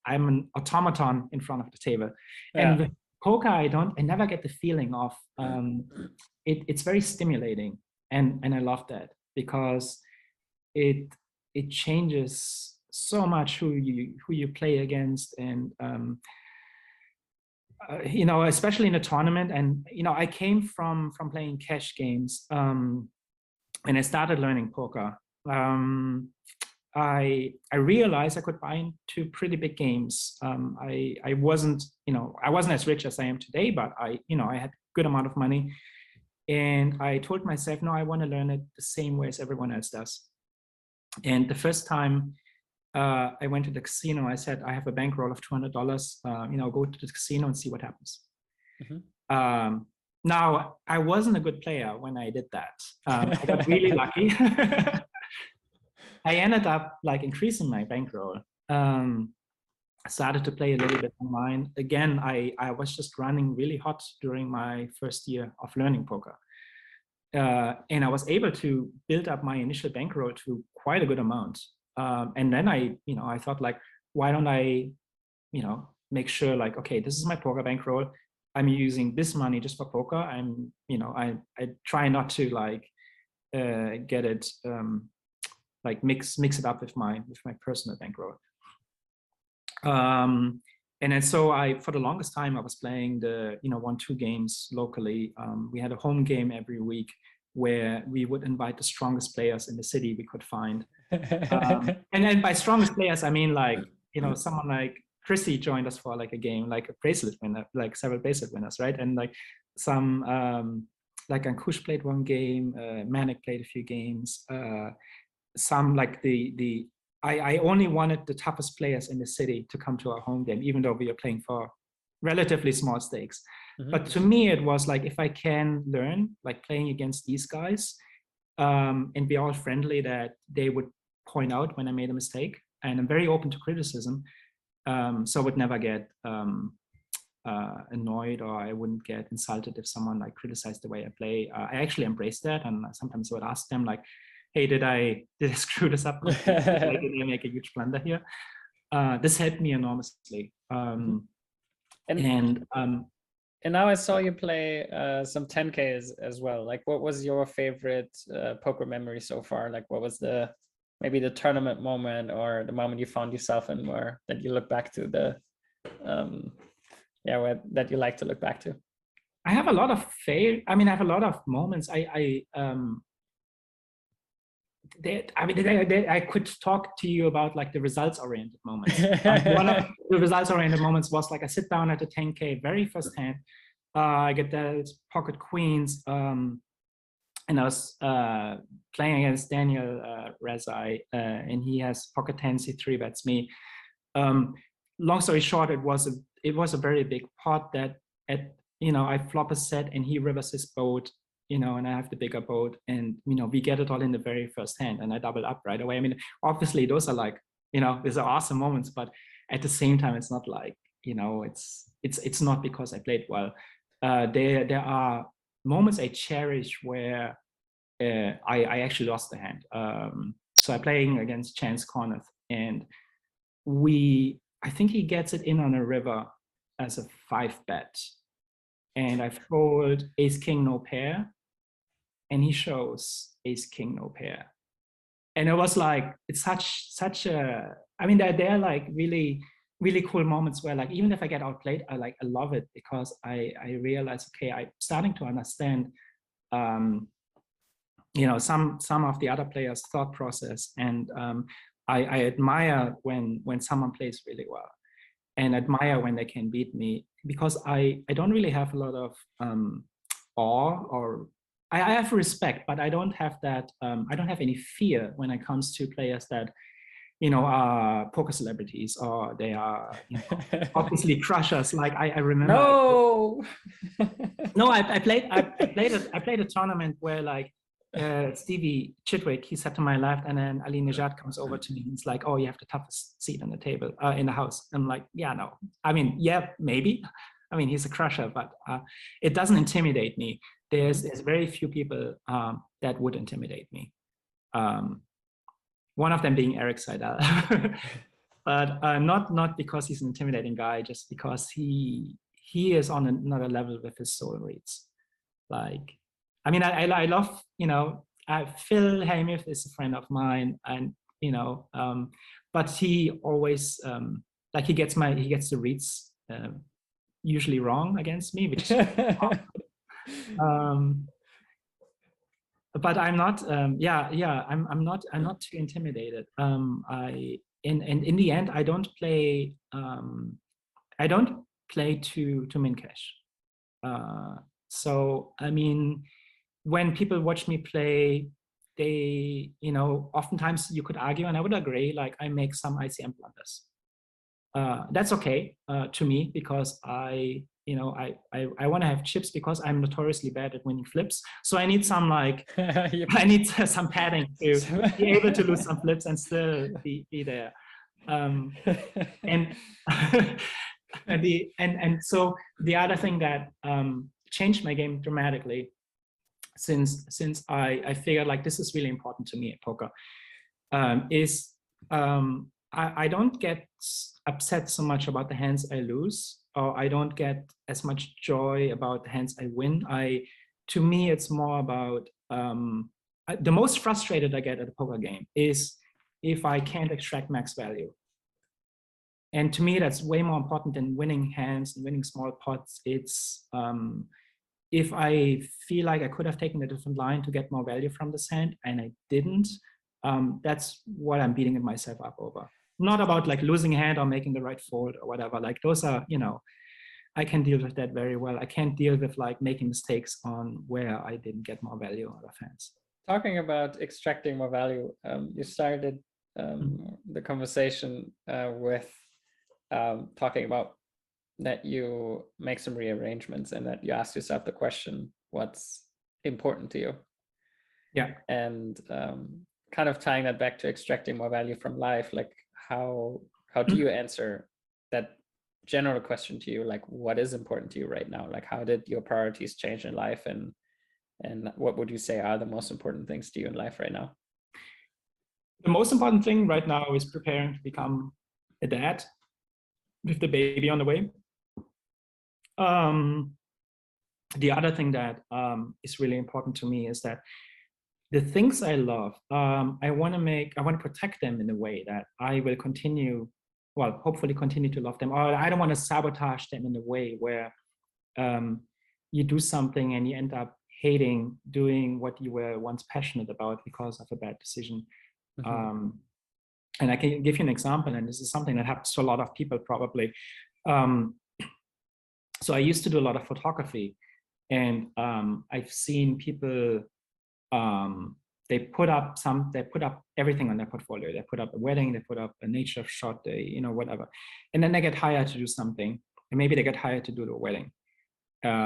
an automaton in front of the table. Yeah. And with poker, I never get the feeling of it's very stimulating, and I love that because it changes so much who you play against, and you know, especially in a tournament. And you know, I came from playing cash games, and I started learning poker. I realized I could buy into pretty big games. I wasn't, you know, I wasn't as rich as I am today, but I had a good amount of money, and I told myself, no, I want to learn it the same way as everyone else does. And the first time I went to the casino, I said, I have a bankroll of $200. You know, go to the casino and see what happens. Mm-hmm. Now, I wasn't a good player when I did that. I got really lucky. I ended up like increasing my bankroll. I started to play a little bit online. Again, I was just running really hot during my first year of learning poker. And I was able to build up my initial bankroll to quite a good amount. And then I thought like, why don't I, you know, make sure like, okay, this is my poker bankroll. I'm using this money just for poker. I try not to like get it like mix it up with my personal bankroll. And then so for the longest time I was playing the 1-2 games locally. We had a home game every week where we would invite the strongest players in the city we could find. And then by strongest players I mean like, you know, someone like Chrissy joined us for like a game, like a bracelet winner, like several bracelet winners, right? And like some like Ankush played one game, Manic played a few games, some like I only wanted the toughest players in the city to come to our home game, even though we are playing for relatively small stakes. Mm-hmm. But to me, it was like, if I can learn, like playing against these guys, and be all friendly, that they would point out when I made a mistake. And I'm very open to criticism. So I would never get annoyed, or I wouldn't get insulted if someone like criticized the way I play. I actually embraced that. And sometimes I would ask them like, hey, did I screw this up? Like, did I make a huge blunder here? This helped me enormously. And now I saw you play some 10Ks as well. Like, what was your favorite poker memory so far? Like, what was maybe the tournament moment, or the moment you found yourself in, where that you look back to that you like to look back to? I have a lot of I have a lot of moments. I could talk to you about like the results-oriented moments. One of the results-oriented moments was like I sit down at the 10K very first hand. I get the pocket queens, and I was playing against Daniel Weinand, and he has pocket tens. He 3-bets me. Long story short, it was a very big pot that I flop a set and he rivers his boat. And I have the bigger boat, and we get it all in the very first hand, and I double up right away. I mean, obviously those are like, these are awesome moments, but at the same time, it's not like, it's not because I played well. There are moments I cherish where I actually lost the hand. So I'm playing against Chance Corneth, and I think he gets it in on a river as a 5-bet, and I fold ace king no pair, and he shows ace king no pair. And it was like, it's such a, they're like really, really cool moments where like, even if I get outplayed, I love it, because I realize, okay, I'm starting to understand some of the other players' thought process. And I admire when someone plays really well, and admire when they can beat me, because I don't really have a lot of awe, or I have respect, but I don't have that. I don't have any fear when it comes to players that are poker celebrities, or they are obviously crushers. Like I remember. No. No, I played a tournament where like Stevie Chidwick, he sat to my left, and then Ali Nejad comes over to me. He's like, "Oh, you have the toughest seat on the table in the house." I'm like, "Yeah, no. I mean, yeah, maybe. I mean, he's a crusher, but it doesn't intimidate me. There's very few people that would intimidate me. One of them being Eric Seidel, but not because he's an intimidating guy, just because he is on another level with his soul reads. Like, I mean, I love, Phil Heymuth is a friend of mine, and but he always he gets the reads usually wrong against me, which but I'm not I'm not too intimidated. In the end, I don't play to min cash. So I mean, when people watch me play, they, oftentimes you could argue, and I would agree, like I make some ICM blunders. That's okay to me, because I want to have chips, because I'm notoriously bad at winning flips. So I need some I need some padding to be able to lose some flips and still be there. And so the other thing that changed my game dramatically, since I figured like this is really important to me at poker, is I don't get upset so much about the hands I lose, or I don't get as much joy about the hands I win. To me, it's more about the most frustrated I get at a poker game is if I can't extract max value. And to me, that's way more important than winning hands and winning small pots. It's if I feel like I could have taken a different line to get more value from this hand and I didn't, that's what I'm beating myself up over. Not about like losing a hand or making the right fold or whatever. Like those are, I can deal with that very well. I can't deal with like making mistakes on where I didn't get more value out of hands. Talking about extracting more value, you started the conversation with talking about that you make some rearrangements and that you ask yourself the question, what's important to you? Yeah. And kind of tying that back to extracting more value from life, like how do you answer that general question to you, like what is important to you right now? Like how did your priorities change in life, and what would you say are the most important things to you in life right now? The most important thing right now is preparing to become a dad with the baby on the way. The other thing that is really important to me is that the things I love, I want to protect them in a way that I will hopefully continue to love them. Or I don't want to sabotage them in a way where you do something and you end up hating doing what you were once passionate about because of a bad decision. Mm-hmm. And I can give you an example, and this is something that happens to a lot of people probably. So I used to do a lot of photography, and I've seen people, they put up everything on their portfolio. They put up a wedding, they put up a nature shot, whatever. And then they get hired to do something, and maybe they get hired to do the wedding.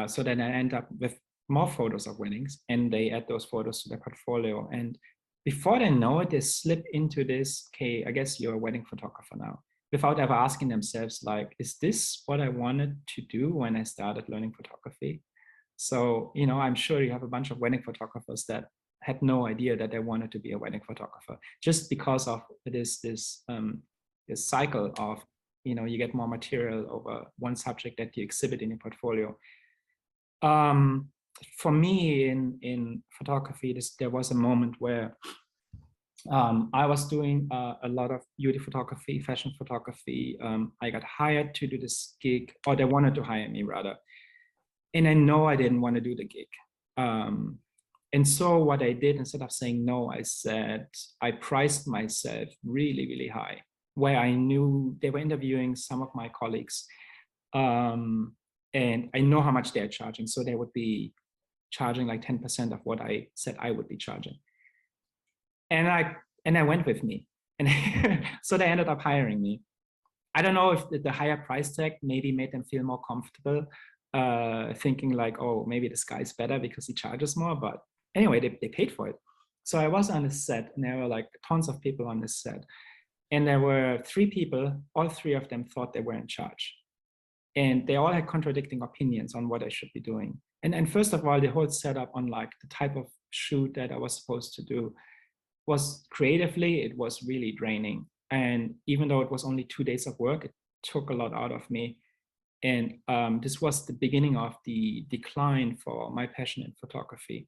So then I end up with more photos of weddings, and they add those photos to their portfolio. And before they know it, they slip into this, okay, I guess you're a wedding photographer now, without ever asking themselves, like, is this what I wanted to do when I started learning photography? So, I'm sure you have a bunch of wedding photographers that had no idea that they wanted to be a wedding photographer, just because of this cycle of, you get more material over one subject that you exhibit in your portfolio. For me in photography, there was a moment where I was doing a lot of beauty photography, fashion photography. I got hired to do this gig, or they wanted to hire me rather. And I know I didn't want to do the gig. And so what I did, instead of saying no, I priced myself really, really high, where I knew they were interviewing some of my colleagues. And I know how much they're charging. So they would be charging like 10% of what I said I would be charging. And I went with me. And so they ended up hiring me. I don't know if the higher price tag maybe made them feel more comfortable, thinking like, oh, maybe this guy's better because he charges more. But anyway, they paid for it. So I was on this set, and there were like tons of people on this set. And there were 3 people, all 3 of them thought they were in charge. And they all had contradicting opinions on what I should be doing. And first of all, the whole setup on like the type of shoot that I was supposed to do was creatively, it was really draining. And even though it was only 2 days of work, it took a lot out of me. And this was the beginning of the decline for my passion in photography.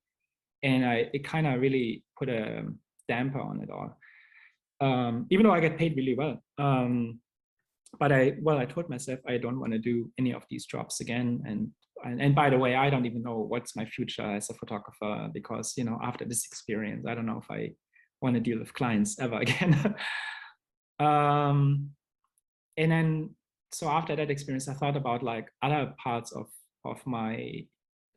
And it kind of really put a damper on it all. Even though I get paid really well. But I told myself I don't want to do any of these jobs again. And by the way, I don't even know what's my future as a photographer, because, you know, after this experience, I don't know if I want to deal with clients ever again. And then, so after that experience, I thought about like other parts of my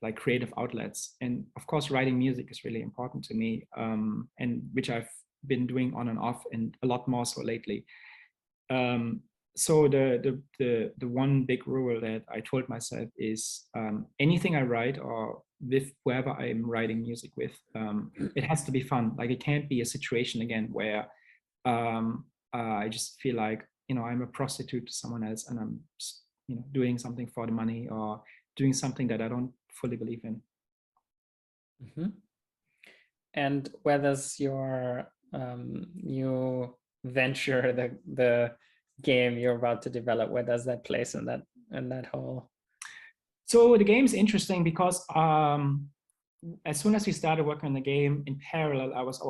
like creative outlets. And of course, writing music is really important to me, and which I've been doing on and off, and a lot more so lately. So the one big rule that I told myself is anything I write, or with whoever I'm writing music with, it has to be fun. Like it can't be a situation again where I just feel like, you know, I'm a prostitute to someone else, and I'm, you know, doing something for the money, or doing something that I don't fully believe in. Mm-hmm. And where does your new venture, the game you're about to develop, where does that place in that whole? So the game is interesting because as soon as we started working on the game, in parallel, I was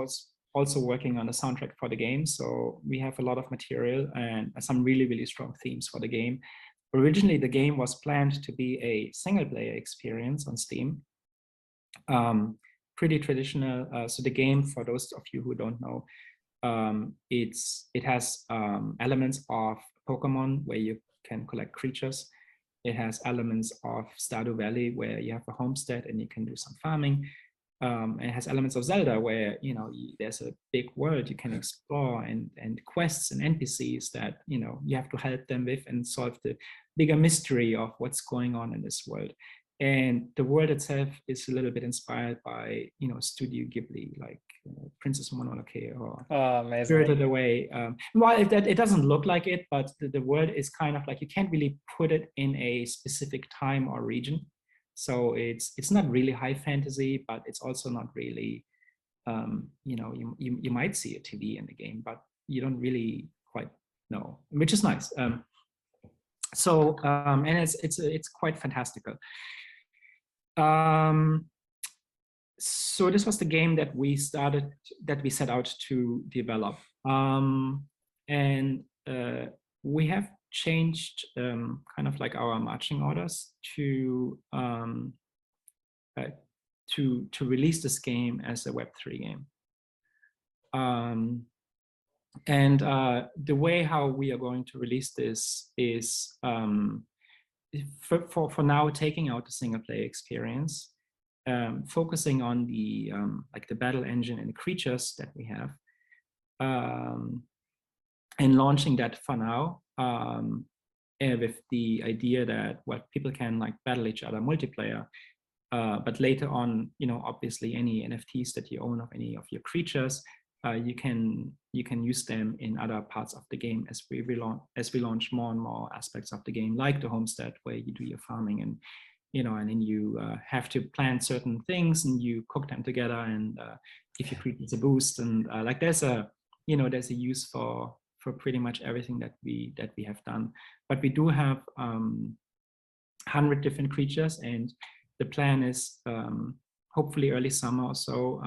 also working on the soundtrack for the game. So we have a lot of material and some really, really strong themes for the game. Originally, the game was planned to be a single player experience on Steam. Pretty traditional. So the game, for those of you who don't know, it has elements of Pokemon where you can collect creatures. It has elements of Stardew Valley where you have a homestead and you can do some farming. It has elements of Zelda where, you know, there's a big world you can explore, and quests and NPCs that, you know, you have to help them with and solve the bigger mystery of what's going on in this world. And the world itself is a little bit inspired by, you know, Studio Ghibli, like Princess Mononoke or Spirited Away. Well, it doesn't look like it, but the world is kind of like, you can't really put it in a specific time or region. So it's not really high fantasy, but it's also not really, you know, you might see a TV in the game, but you don't really quite know, which is nice. And it's quite fantastical. So this was the game that we set out to develop. And we have changed kind of like our marching orders to release this game as a Web3 game. And the way how we are going to release this is for now taking out the single player experience, focusing on the like the battle engine and the creatures that we have, and launching that for now, with the idea that, well, people can like battle each other multiplayer, but later on, you know, obviously any NFTs that you own of any of your creatures, you can use them in other parts of the game as we launch more and more aspects of the game, like the homestead where you do your farming, and, you know, and then you have to plant certain things and you cook them together and give your creatures a boost, and like there's a use for pretty much everything that we have done. But we do have 100 different creatures, and the plan is hopefully early summer or so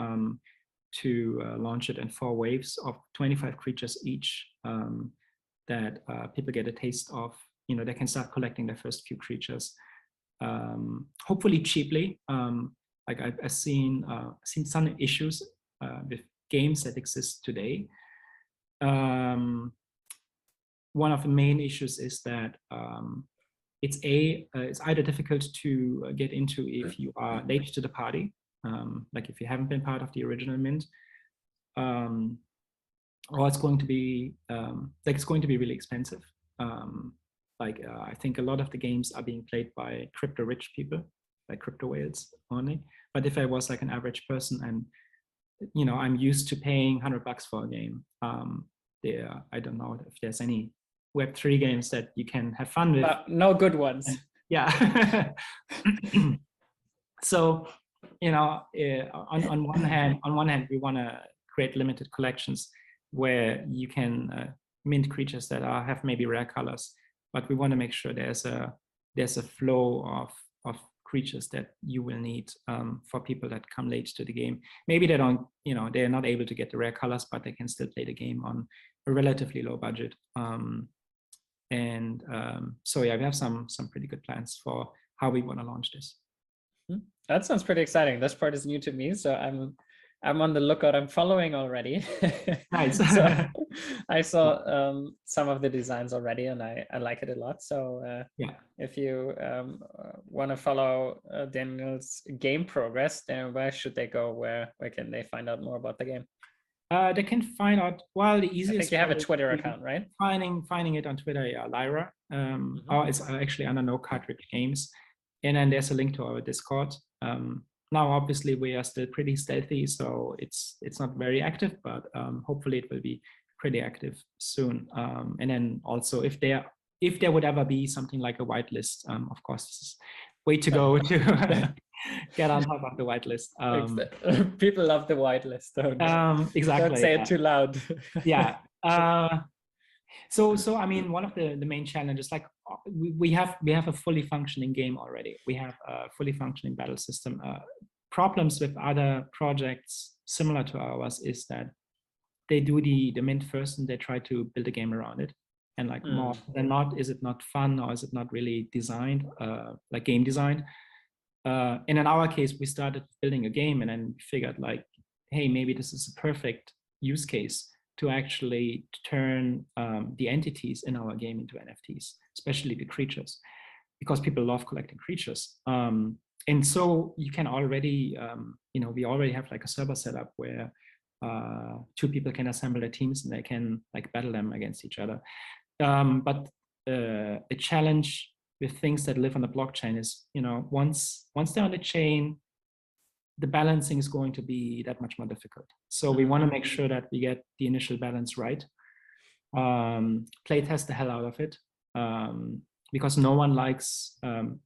to launch it in 4 waves of 25 creatures each, that people get a taste of. You know, they can start collecting their first few creatures, hopefully cheaply. Like I've seen some issues with games that exist today. One of the main issues is that it's either difficult to get into if you are late to the party, like if you haven't been part of the original mint, or it's going to be really expensive. I think a lot of the games are being played by crypto rich people, like crypto whales only. But if I was like an average person and, you know, I'm used to paying $100 for a game, I don't know if there's any Web3 games that you can have fun with. No good ones. Yeah. So, you know, on one hand, we want to create limited collections where you can mint creatures that have maybe rare colors, but we want to make sure there's a flow of creatures that you will need for people that come late to the game. Maybe they don't, you know, they're not able to get the rare colors, but they can still play the game on a relatively low budget. So yeah, we have some pretty good plans for how we want to launch this. That sounds pretty exciting. This part is new to me, so I'm on the lookout. I'm following already. Nice. So I saw some of the designs already, and I like it a lot. So yeah, if you want to follow Daniel's game progress, then where should they go? Where can they find out more about the game? They can find out. Well, the easiest. I think you have a Twitter account, right? Finding it on Twitter, yeah, Lyra. Or it's actually under No Cartridge Games, and then there's a link to our Discord. Now, obviously, we are still pretty stealthy, so it's not very active, but hopefully it will be pretty active soon. And then also, if there would ever be something like a whitelist, of course, this is way to go to get on top of the whitelist. People love the whitelist. Exactly. Don't say it too loud. Yeah. So I mean, one of the main challenges, like we have a fully functioning game already. We have a fully functioning battle system. Problems with other projects similar to ours is that they do the mint first and they try to build a game around it. And like more than not, is it not fun or is it not really designed, like game designed? And in our case, we started building a game and then figured like, hey, maybe this is a perfect use case to actually turn the entities in our game into NFTs, especially the creatures, because people love collecting creatures. And so you can already, you know, we already have like a server setup where 2 people can assemble their teams and they can like battle them against each other. But a challenge with things that live on the blockchain is, you know, once they're on the chain, the balancing is going to be that much more difficult. So we want to make sure that we get the initial balance right. Play test the hell out of it, because no one likes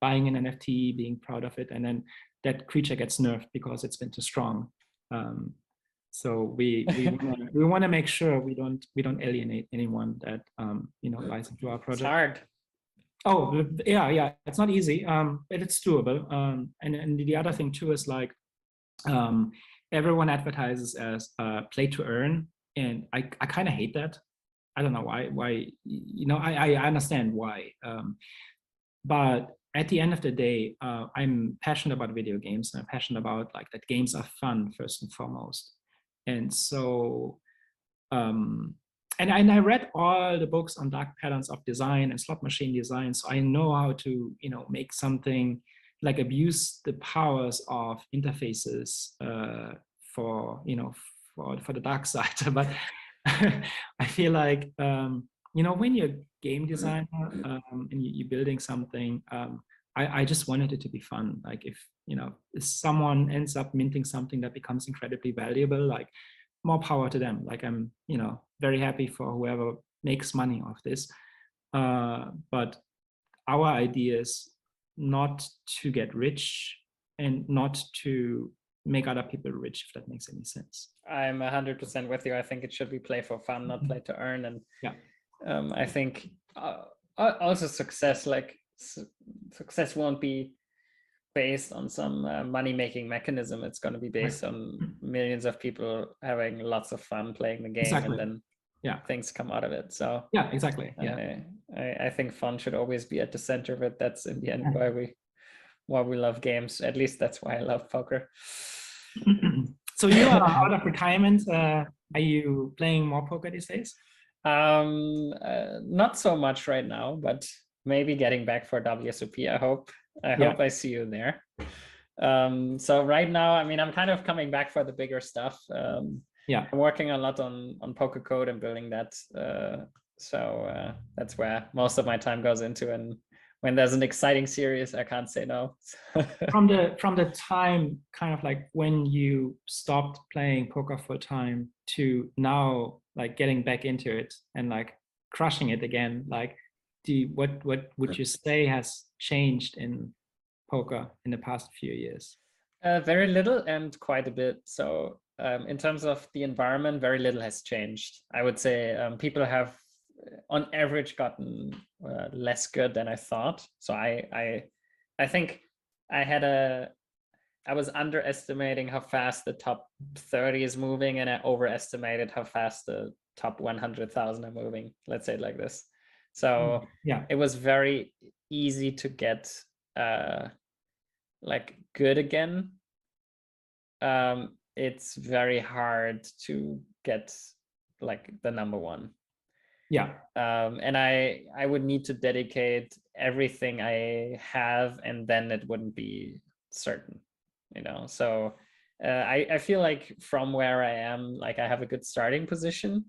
buying an NFT, being proud of it, and then that creature gets nerfed because it's been too strong. So we want to make sure we don't alienate anyone that you know, buys into our project. It's hard. Oh yeah, it's not easy, but it's doable. And the other thing too is like, everyone advertises as play to earn, and I kind of hate that. I don't know why, you know, I understand why, but at the end of the day, I'm passionate about video games, and I'm passionate about like that games are fun first and foremost. And so and I read all the books on dark patterns of design and slot machine design, so I know how to, you know, make something, like abuse the powers of interfaces for, you know, for the dark side. But I feel like, you know, when you're a game designer and you're building something, I just wanted it to be fun. Like if, you know, if someone ends up minting something that becomes incredibly valuable, like more power to them. Like I'm, you know, very happy for whoever makes money off this. But our idea is not to get rich and not to make other people rich, if that makes any sense. I'm 100% with you. I think it should be play for fun, not play to earn. And yeah, I think also success, like success won't be based on some money-making mechanism. It's going to be based on millions of people having lots of fun playing the game, exactly. And then things come out of it. So yeah, exactly. Yeah, I think fun should always be at the center of it. That's in the end why we love games. At least that's why I love poker. So you are out of retirement. Are you playing more poker these days? Not so much right now, but maybe getting back for WSOP. I hope I see you there. So right now, I mean, I'm kind of coming back for the bigger stuff. I'm working a lot on poker code and building that. So that's where most of my time goes into. And when there's an exciting series, I can't say no. From the time kind of like when you stopped playing poker full time to now, like getting back into it and like crushing it again, like what would you say has changed in poker in the past few years? Very little and quite a bit. So in terms of the environment, very little has changed. I would say people have on average gotten less good than I thought. So I think I was underestimating how fast the top 30 is moving, and I overestimated how fast the top 100,000 are moving. Let's say it like this. So yeah, it was very easy to get like good again. It's very hard to get like the number one. Yeah. And I would need to dedicate everything I have, and then it wouldn't be certain, you know. So I feel like from where I am, like I have a good starting position,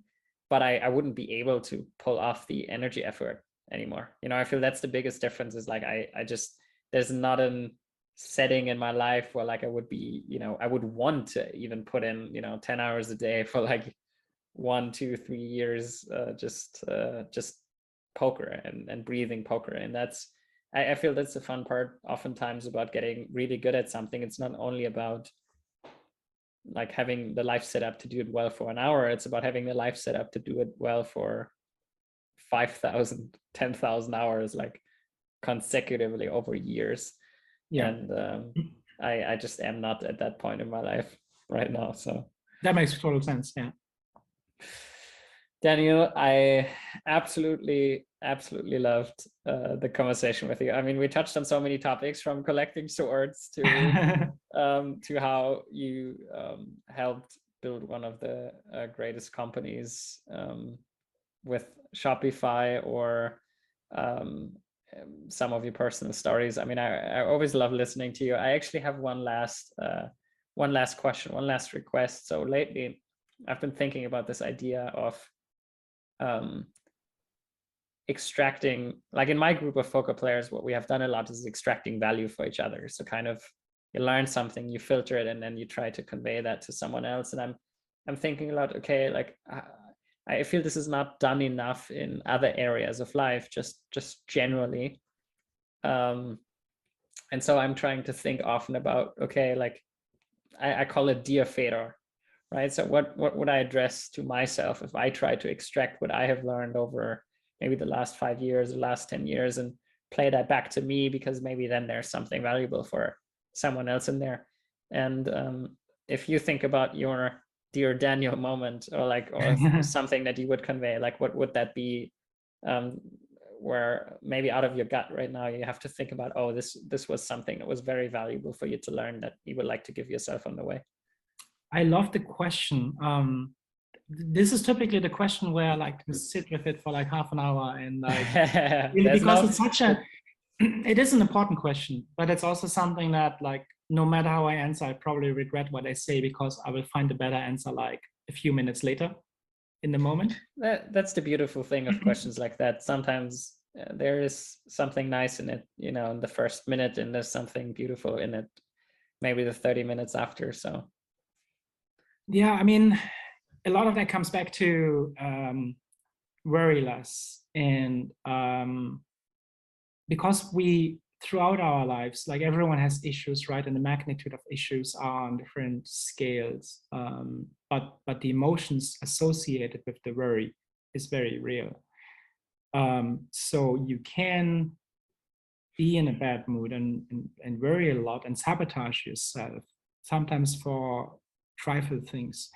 but I wouldn't be able to pull off the energy effort anymore. You know, I feel that's the biggest difference is like I just, there's not an setting in my life where like I would be, you know, I would want to even put in, you know, 10 hours a day for like 1, 2, 3 years, just poker and breathing poker. And that's, I feel that's the fun part oftentimes about getting really good at something. It's not only about like having the life set up to do it well for an hour. It's about having the life set up to do it well for 5,000, 10,000 hours, like consecutively over years. Yeah. And I just am not at that point in my life right now. So that makes total sense. Yeah. Daniel, I absolutely loved the conversation with you. I mean, we touched on so many topics, from collecting swords to how you helped build one of the greatest companies with Shopify, or some of your personal stories. I mean, I always love listening to you. I actually have one last question, one last request. So lately, I've been thinking about this idea of extracting, like in my group of poker players, what we have done a lot is extracting value for each other. So kind of you learn something, you filter it, and then you try to convey that to someone else. And I'm thinking a lot, okay, like I feel this is not done enough in other areas of life, just generally. And so I'm trying to think often about, okay, like I call it Dear Fedor, right? So what would I address to myself if I try to extract what I have learned over maybe the last 5 years, the last 10 years, and play that back to me, because maybe then there's something valuable for someone else in there. And if you think about your Dear Daniel moment, or something that you would convey, like what would that be, where maybe out of your gut right now you have to think about, oh, this was something that was very valuable for you to learn that you would like to give yourself on the way? I love the question. This is typically the question where I like to sit with it for like half an hour and like really, because it's such it is an important question, but it's also something that like no matter how I answer, I probably regret what I say, because I will find a better answer like a few minutes later in the moment. That's the beautiful thing of questions like that. Sometimes there is something nice in it, you know, in the first minute, and there's something beautiful in it maybe the 30 minutes after. So yeah, I mean, a lot of that comes back to worry less, and because we throughout our lives, like everyone has issues, right? And the magnitude of issues are on different scales, but the emotions associated with the worry is very real. So you can be in a bad mood and worry a lot and sabotage yourself, sometimes for trifle things,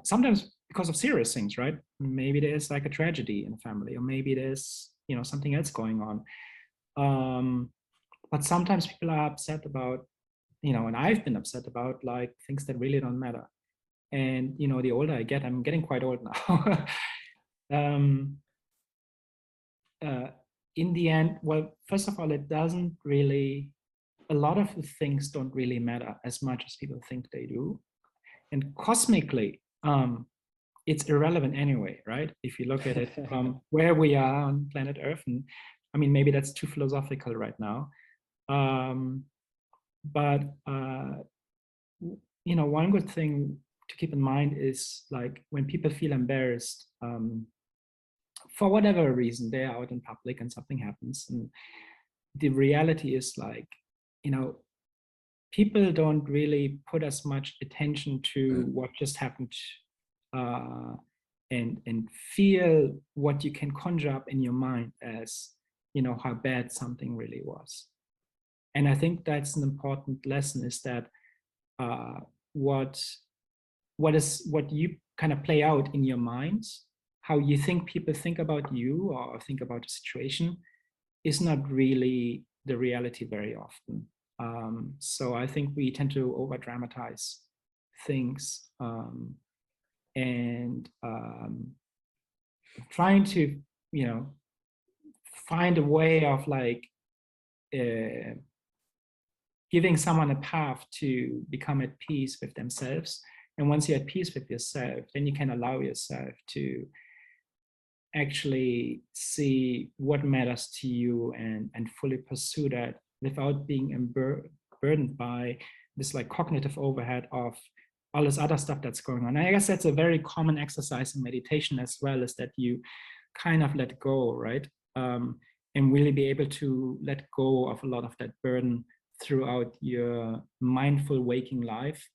sometimes because of serious things, right? Maybe there's like a tragedy in the family, or maybe there's, you know, something else going on. But sometimes people are upset about, you know, and I've been upset about like things that really don't matter. And, you know, the older I get, I'm getting quite old now. In the end, well, first of all, it doesn't really, a lot of the things don't really matter as much as people think they do. And cosmically, it's irrelevant anyway, right? If you look at it from where we are on planet Earth, and I mean, maybe that's too philosophical right now. But you know, one good thing to keep in mind is like when people feel embarrassed, for whatever reason, they're out in public and something happens, and the reality is like, you know, people don't really put as much attention to what just happened, and feel what you can conjure up in your mind as, you know, how bad something really was. And I think that's an important lesson, is that what you kind of play out in your mind, how you think people think about you or think about a situation, is not really the reality very often. So I think we tend to over dramatize things, and trying to, you know, find a way of like giving someone a path to become at peace with themselves. And once you're at peace with yourself, then you can allow yourself to actually see what matters to you and fully pursue that without being burdened by this like cognitive overhead of all this other stuff that's going on. And I guess that's a very common exercise in meditation as well, is that you kind of let go, right? And really be able to let go of a lot of that burden throughout your mindful waking life,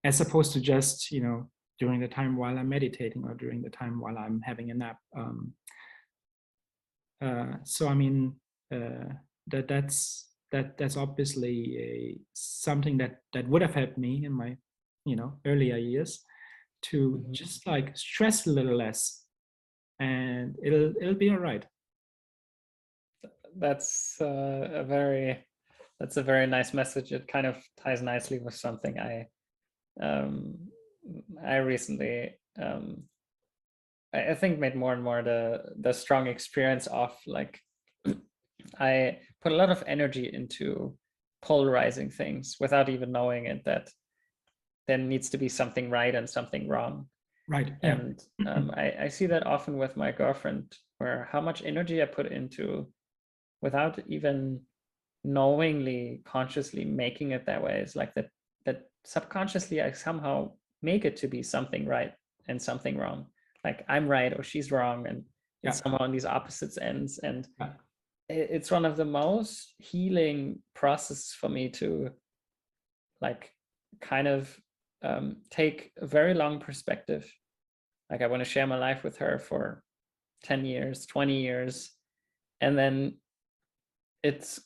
as opposed to just, you know, during the time while I'm meditating or during the time while I'm having a nap. So I mean, that's obviously something that would have helped me in my, you know, earlier years, to just like stress a little less, and it'll be all right. That's a very nice message. It kind of ties nicely with something I recently I think made more and more the strong experience of like I put a lot of energy into polarizing things without even knowing it, that there needs to be something right and something wrong. Right. Yeah. And I see that often with my girlfriend, where how much energy I put into without even knowingly, consciously making it that way. It's like that subconsciously I somehow make it to be something right and something wrong. Like I'm right or she's wrong, and it's somehow on these opposite ends. And it's one of the most healing processes for me to like kind of take a very long perspective. Like I want to share my life with her for 10 years, 20 years, and then it's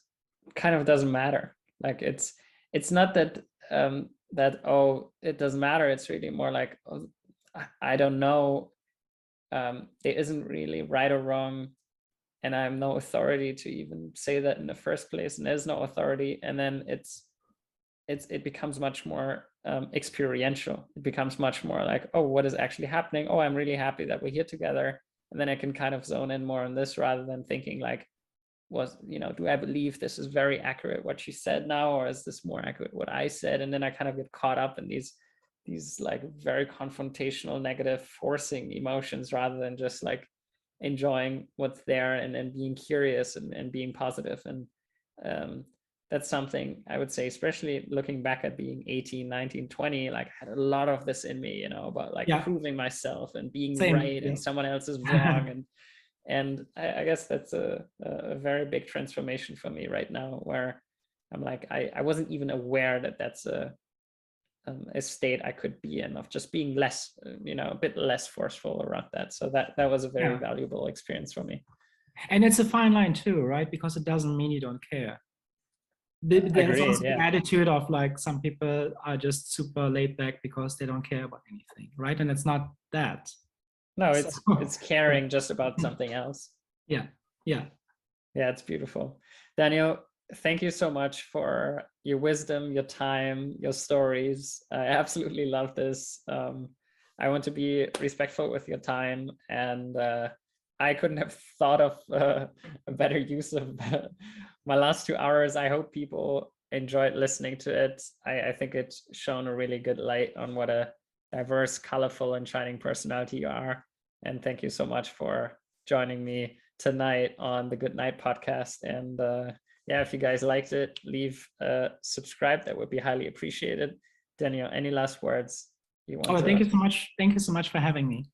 kind of doesn't matter. Like it's not that oh, it doesn't matter. It's really more like, oh, I don't know. There isn't really right or wrong, and I have no authority to even say that in the first place. And there's no authority, and then it becomes much more experiential. It becomes much more like, oh, what is actually happening? Oh, I'm really happy that we're here together, and then I can kind of zone in more on this rather than thinking like, do I believe this is very accurate what she said now, or is this more accurate what I said? And then I kind of get caught up in these like very confrontational, negative, forcing emotions, rather than just like enjoying what's there and being curious and being positive. And that's something I would say, especially looking back at being 18, 19, 20, like I had a lot of this in me, about like proving myself and being right and someone else is wrong. And I guess that's a very big transformation for me right now, where I'm like, I wasn't even aware that that's a state I could be in, of just being less, a bit less forceful around that. So that was a very valuable experience for me. And it's a fine line too, right? Because it doesn't mean you don't care. There's also the attitude of like, some people are just super laid back because they don't care about anything, right? And it's not that. No, it's caring just about something else. Yeah, it's beautiful. Daniel, thank you so much for your wisdom, your time, your stories. I absolutely love this. I want to be respectful with your time, and I couldn't have thought of a better use of my last 2 hours. I hope people enjoyed listening to it. I think it's shown a really good light on what a diverse, colorful, and shining personality you are. And thank you so much for joining me tonight on the Good Night podcast. And yeah, if you guys liked it, leave subscribe. That would be highly appreciated. Daniel, any last words you want to? Thank you so much. Thank you so much for having me.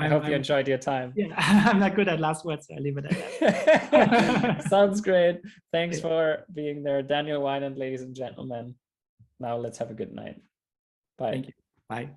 I hope you enjoyed your time. Yeah, I'm not good at last words, so I'll leave it at that. Sounds great. Thanks for being there. Daniel Weinand, ladies and gentlemen. Now let's have a good night. Bye. Thank you. Bye.